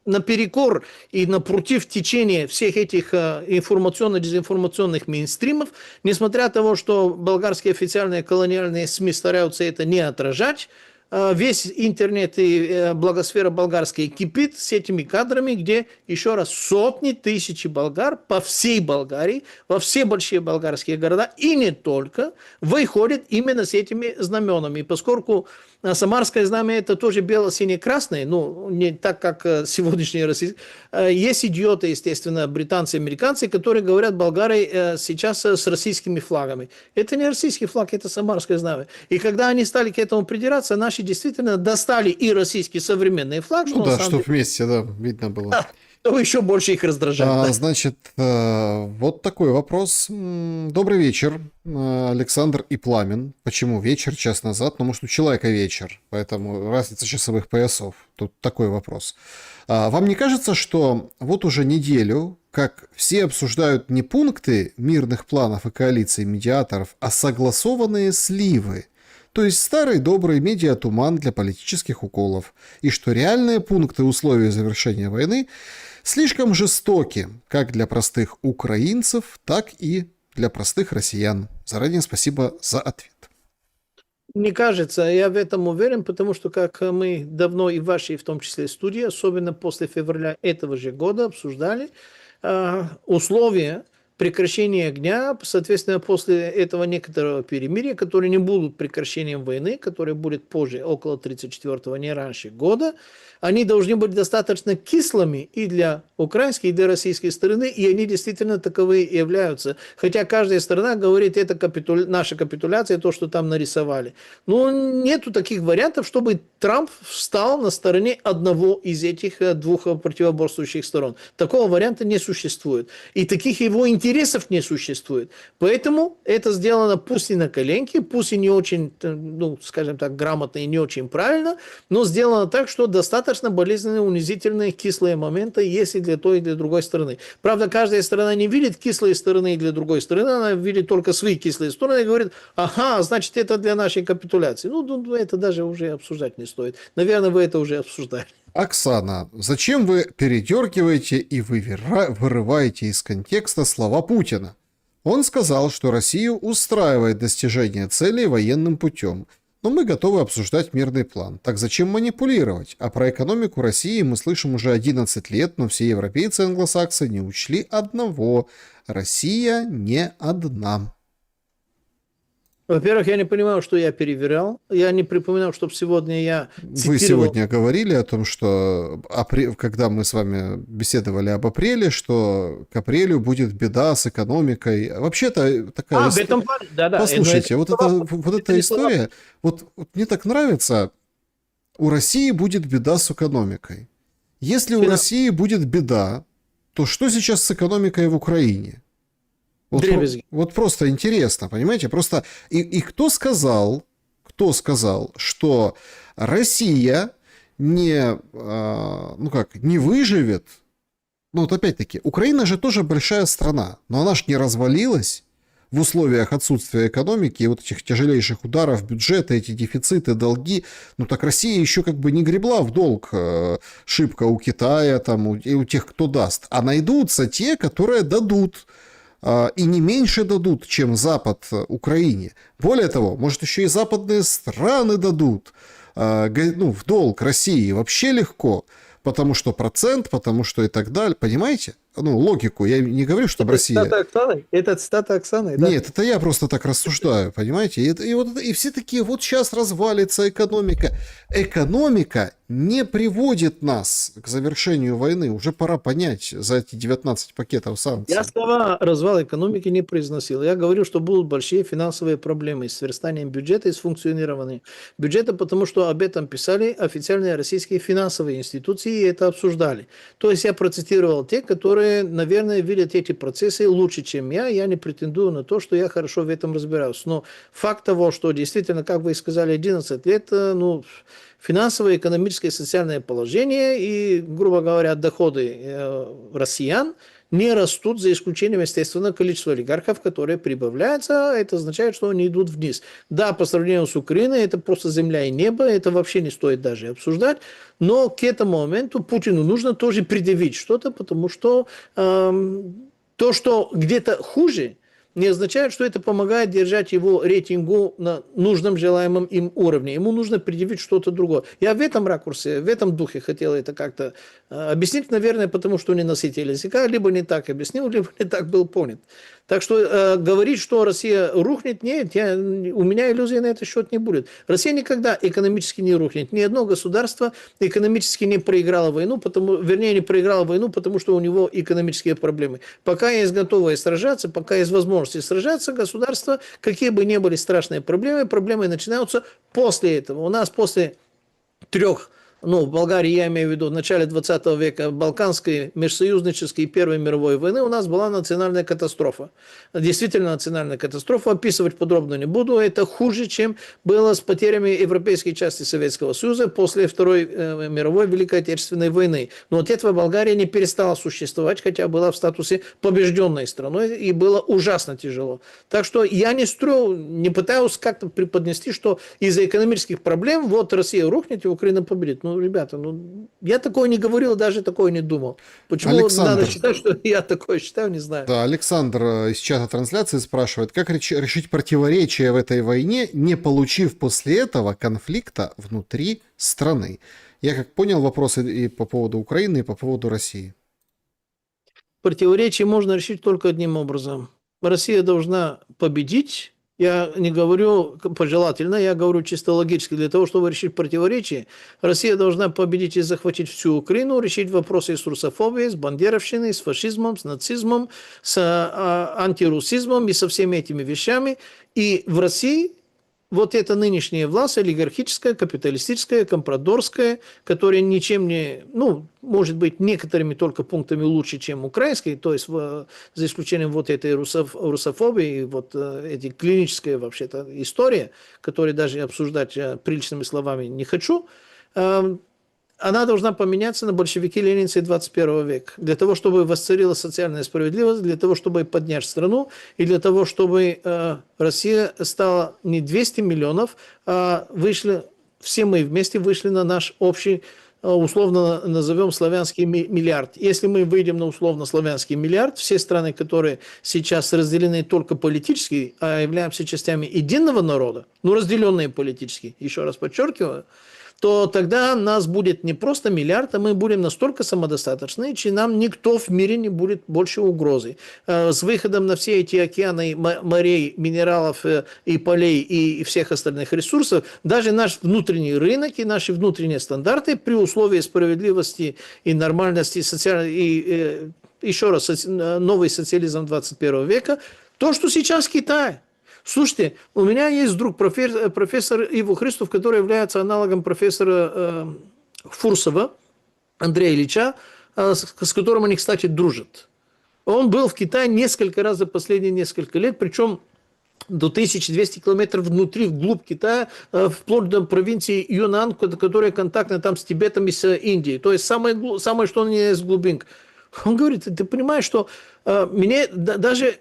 наперекор и напротив течения всех этих информационно-дезинформационных мейнстримов, несмотря на то, что болгарские официальные колониальные СМИ стараются это не отражать, весь интернет и благосфера болгарская кипит с этими кадрами, где, еще раз, сотни тысяч болгар по всей Болгарии, во все большие болгарские города, и не только, выходят именно с этими знаменами. И поскольку самарское знамя это тоже бело-сине-красное, ну, не так, как сегодняшние российские, есть идиоты, естественно, британцы, американцы, которые говорят, болгары сейчас с российскими флагами. Это не российский флаг, это самарское знамя. И когда они стали к этому придираться, наши действительно достали и российский современный флаг. Ну да, чтобы вместе, да, видно было. Да, то еще больше их раздражает. Да. Значит, вот такой вопрос. Добрый вечер, Александр и Пламен. Почему вечер, час назад? Потому что у человека вечер, поэтому разница часовых поясов. Тут такой вопрос. Вам не кажется, что вот уже неделю, как все обсуждают не пункты мирных планов и коалиций медиаторов, а согласованные сливы? То есть старый добрый медиатуман для политических уколов, и что реальные пункты условий завершения войны слишком жестоки как для простых украинцев, так и для простых россиян. Заранее спасибо за ответ. Не кажется, я в этом уверен, потому что, как мы давно и в вашей, в том числе, студии, особенно после февраля этого же года, обсуждали, условия прекращение огня, соответственно, после этого некоторого перемирия, которые не будут прекращением войны, которое будет позже, около 34-го, не раньше года, они должны быть достаточно кислыми и для украинской, и для российской стороны, и они действительно таковые являются. Хотя каждая сторона говорит, это наша капитуляция, то, что там нарисовали. Но нету таких вариантов, чтобы Трамп встал на стороне одного из этих двух противоборствующих сторон. Такого варианта не существует. И таких его интересов не существует. Поэтому это сделано пусть и на коленке, пусть и не очень, ну, скажем так, грамотно и не очень правильно, но сделано так, что достаточно болезненные, унизительные, кислые моменты есть и для той, и для другой стороны. Правда, каждая сторона не видит кислые стороны и для другой стороны, она видит только свои кислые стороны и говорит, ага, значит, это для нашей капитуляции. Ну, это даже уже обсуждать не стоит. Наверное, вы это уже обсуждали. Оксана, зачем вы передергиваете и вырываете из контекста слова Путина? Он сказал, что Россию устраивает достижение целей военным путем, но мы готовы обсуждать мирный план. Так зачем манипулировать? А про экономику России мы слышим уже 11 лет, но все европейцы и англосаксы не учли одного. Россия не одна. Во-первых, я не понимаю, что я перевирал. Я не припоминал, чтобы сегодня я цитировал. Вы сегодня говорили о том, что когда мы с вами беседовали об апреле, что к апрелю будет беда с экономикой. Вообще-то такая об этом плане, да. Послушайте, вот эта история, вот мне так нравится, у России будет беда с экономикой. Если у России будет беда, то что сейчас с экономикой в Украине? Вот просто интересно, понимаете? Просто и кто сказал, что Россия не выживет? Ну вот опять-таки, Украина же тоже большая страна, но она же не развалилась в условиях отсутствия экономики и вот этих тяжелейших ударов бюджета, эти дефициты, долги. Ну так Россия еще как бы не гребла в долг шибко у Китая там, и у тех, кто даст. А найдутся те, которые дадут. И не меньше дадут, чем Запад Украине. Более того, может, еще и западные страны дадут в долг России вообще легко, потому что процент, потому что и так далее. Понимаете? Ну, логику. Я не говорю, что Россия... Это цитата Оксаны, да? Нет, это я просто так рассуждаю, понимаете? И все такие, вот сейчас развалится экономика. Экономика не приводит нас к завершению войны. Уже пора понять за эти 19 пакетов санкций. Я слова развал экономики не произносил. Я говорю, что будут большие финансовые проблемы с сверстанием бюджета и с функционированием бюджета, потому что об этом писали официальные российские финансовые институции и это обсуждали. То есть я процитировал те, которые, наверное, видят эти процессы лучше, чем я. Я не претендую на то, что я хорошо в этом разбираюсь. Но факт того, что действительно, как вы сказали, 11 лет, финансовое, экономическое и социальное положение и, грубо говоря, доходы россиян не растут, за исключением, естественно, количества олигархов, которые прибавляются. Это означает, что они идут вниз. Да, по сравнению с Украиной, это просто земля и небо, это вообще не стоит даже обсуждать. Но к этому моменту Путину нужно тоже предъявить что-то, потому что то, что где-то хуже, не означает, что это помогает держать его рейтингу на нужном, желаемом им уровне. Ему нужно предъявить что-то другое. Я в этом ракурсе, в этом духе хотел это как-то объяснить, наверное, потому что не носитель языка, либо не так объяснил, либо не так был понят. Так что говорить, что Россия рухнет, нет, у меня иллюзий на этот счет не будет. Россия никогда экономически не рухнет. Ни одно государство экономически не проиграло войну, не проиграло войну, потому что у него экономические проблемы. Пока есть готовые сражаться, пока есть возможность сражаться, государство, какие бы ни были страшные проблемы начинаются после этого. У нас после 3 в Болгарии, я имею в виду, в начале 20 века, Балканской, межсоюзнической и Первой мировой войны у нас была национальная катастрофа. Действительно национальная катастрофа. Описывать подробно не буду. Это хуже, чем было с потерями европейской части Советского Союза после Второй мировой Великой Отечественной войны. Но от этого Болгария не перестала существовать, хотя была в статусе побежденной страной, и было ужасно тяжело. Так что я не пытаюсь как-то преподнести, что из-за экономических проблем вот Россия рухнет и Украина победит. Ребята, я такое не говорил, даже такое не думал. Почему Александр, надо считать, что я такое считаю, не знаю. Да, Александр из чата трансляции спрашивает, как решить противоречия в этой войне, не получив после этого конфликта внутри страны. Я как понял вопрос и по поводу Украины, и по поводу России. противоречие можно решить только одним образом. Россия должна победить. Я не говорю пожелательно, я говорю чисто логически. Для того, чтобы решить противоречие, Россия должна победить и захватить всю Украину, решить вопросы с русофобией, с бандеровщиной, с фашизмом, с нацизмом, с антирусизмом и со всеми этими вещами. И в России вот эта нынешняя власть, олигархическая, капиталистическая, компрадорская, которая ничем не, ну, может быть, некоторыми только пунктами лучше, чем украинская, то есть за исключением вот этой русофобии, вот этой клинической вообще-то истории, которую даже обсуждать приличными словами не хочу, она должна поменяться на большевики-ленинцы 21 века. Для того, чтобы восцарила социальная справедливость, для того, чтобы поднять страну, и для того, чтобы Россия стала не 200 миллионов, а вышли, все мы вместе вышли на наш общий, условно назовем, славянский миллиард. Если мы выйдем на условно-славянский миллиард, все страны, которые сейчас разделены только политически, а являемся частями единого народа, ну, разделенные политически, еще раз подчеркиваю, то тогда нас будет не просто миллиард, а мы будем настолько самодостаточны, что нам никто в мире не будет больше угрозы. С выходом на все эти океаны, морей, минералов и полей и всех остальных ресурсов, даже наш внутренний рынок и наши внутренние стандарты при условии справедливости и нормальности, и еще раз, новый социализм 21 века, то, что сейчас Китай. Слушайте, у меня есть друг, профессор Иво Христов, который является аналогом профессора Фурсова, Андрея Ильича, с которым они, кстати, дружат. Он был в Китае несколько раз за последние несколько лет, причем до 1200 километров внутри, вглубь Китая, вплоть до провинции Юнан, которая контактна там с Тибетом и с Индией. То есть самое что он не есть глубинка. Он говорит, ты понимаешь, что мне даже...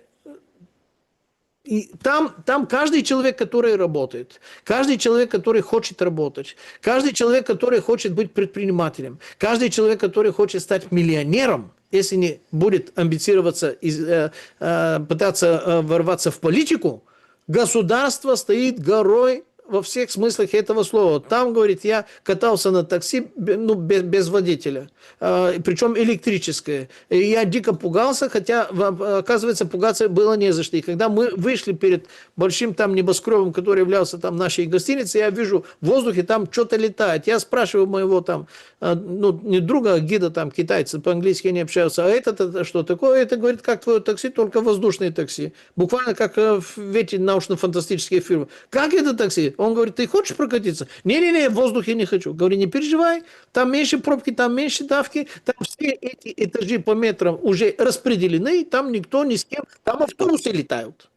И там каждый человек, который работает, каждый человек, который хочет работать, каждый человек, который хочет быть предпринимателем, каждый человек, который хочет стать миллионером, если не будет амбицироваться и пытаться ворваться в политику, государство стоит горой во всех смыслах этого слова. Там, говорит, я катался на такси, ну, без водителя, причем электрическое. И я дико пугался, хотя, оказывается, пугаться было не за что. И когда мы вышли перед большим там небоскребом, который являлся там нашей гостиницей, я вижу в воздухе там что-то летает. Я спрашиваю моего там, ну, не друга, а гида там, китайца, по-английски не общаются, а это что такое? Это, говорит, как твое такси, только воздушные такси. Буквально как в эти научно-фантастические фильмы. Как это такси? Он говорит, ты хочешь прокатиться? Не-не-не, в воздухе не хочу. Говорю, не переживай, там меньше пробки, там меньше давки, там все эти этажи по метрам уже распределены, там никто ни с кем, там автобусы летают.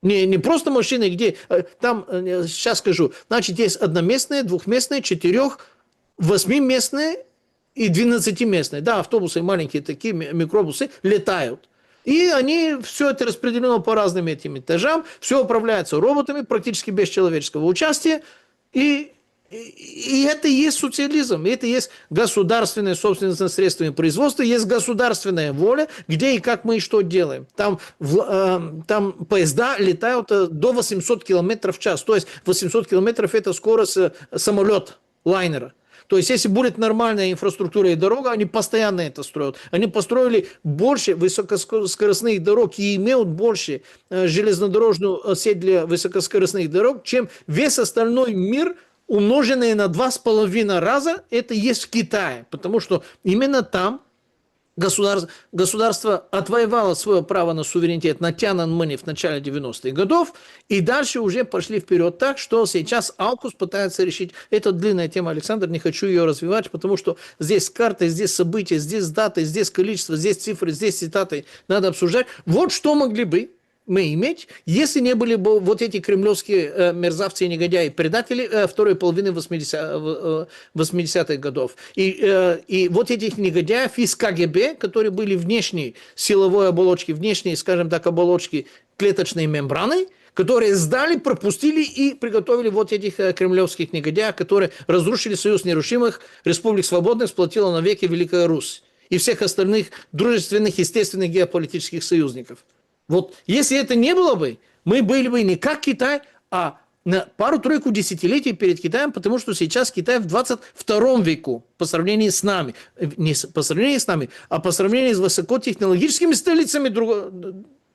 Не просто машины, где там, сейчас скажу, значит, есть одноместные, двухместные, 4, 8-местные и 12-местные. Да, автобусы маленькие такие, микробусы летают. И они, все это распределено по разным этим этажам, все управляется роботами, практически без человеческого участия. И это и есть социализм, это и есть государственная собственность над средствами производства, есть государственная воля, где и как мы и что делаем. Там поезда летают до 800 км в час, то есть 800 км это скорость самолета, лайнера. То есть, если будет нормальная инфраструктура и дорога, они постоянно это строят. Они построили больше высокоскоростных дорог и имеют больше железнодорожную сеть для высокоскоростных дорог, чем весь остальной мир, умноженный на 2,5 раза, это есть в Китае. Потому что именно там государство отвоевало свое право на суверенитет на Тяньаньмэне в начале 90-х годов, и дальше уже пошли вперед так, что сейчас AUKUS пытается решить. Это длинная тема, Александр, не хочу ее развивать, потому что здесь карты, здесь события, здесь даты, здесь количество, здесь цифры, здесь цитаты надо обсуждать. Вот что могли бы мы иметь, если не были бы вот эти кремлевские мерзавцы и негодяи, предатели второй половины 80-х годов. И вот этих негодяев из КГБ, которые были внешней силовой оболочки, внешней, скажем так, оболочки клеточной мембраны, которые сдали, пропустили и приготовили вот этих кремлевских негодяев, которые разрушили союз нерушимых республик свободных, сплотила навеки Великая Русь и всех остальных дружественных, естественных геополитических союзников. Вот если это не было бы, мы были бы не как Китай, а на пару-тройку десятилетий перед Китаем, потому что сейчас Китай в 22 веку по сравнению с нами. Не по сравнению с нами, а по сравнению с высокотехнологическими столицами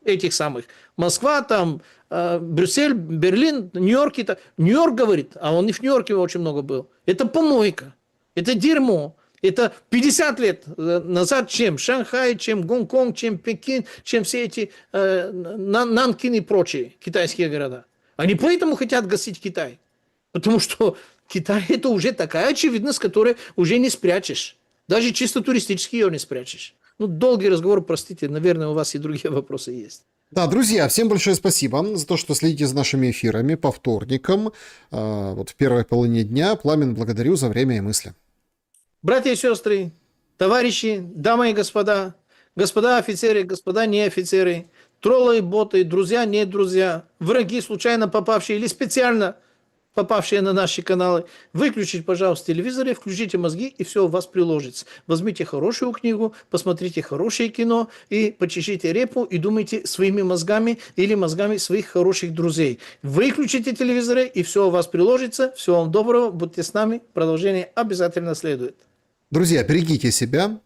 этих самых. Москва, там, Брюссель, Берлин, Нью-Йорк. Нью-Йорк говорит, а он и в Нью-Йорке очень много был. Это помойка, это дерьмо. Это 50 лет назад, чем Шанхай, чем Гонконг, чем Пекин, чем все эти Нанкин и прочие китайские города. Они поэтому хотят гасить Китай. Потому что Китай – это уже такая очевидность, которую уже не спрячешь. Даже чисто туристически ее не спрячешь. Ну, долгий разговор, простите, наверное, у вас и другие вопросы есть. Да, друзья, всем большое спасибо за то, что следите за нашими эфирами по вторникам. Вот в первой половине дня. Пламен, благодарю за время и мысли. Братья и сестры, товарищи, дамы и господа, господа офицеры, господа не офицеры, троллы и боты, друзья, не друзья, враги, случайно попавшие или специально попавшие на наши каналы, выключите, пожалуйста, телевизор, включите мозги, и все у вас приложится. Возьмите хорошую книгу, посмотрите хорошее кино и почешите репу и думайте своими мозгами или мозгами своих хороших друзей. Выключите телевизор, и все у вас приложится. Всего вам доброго, будьте с нами, продолжение обязательно следует. Друзья, берегите себя,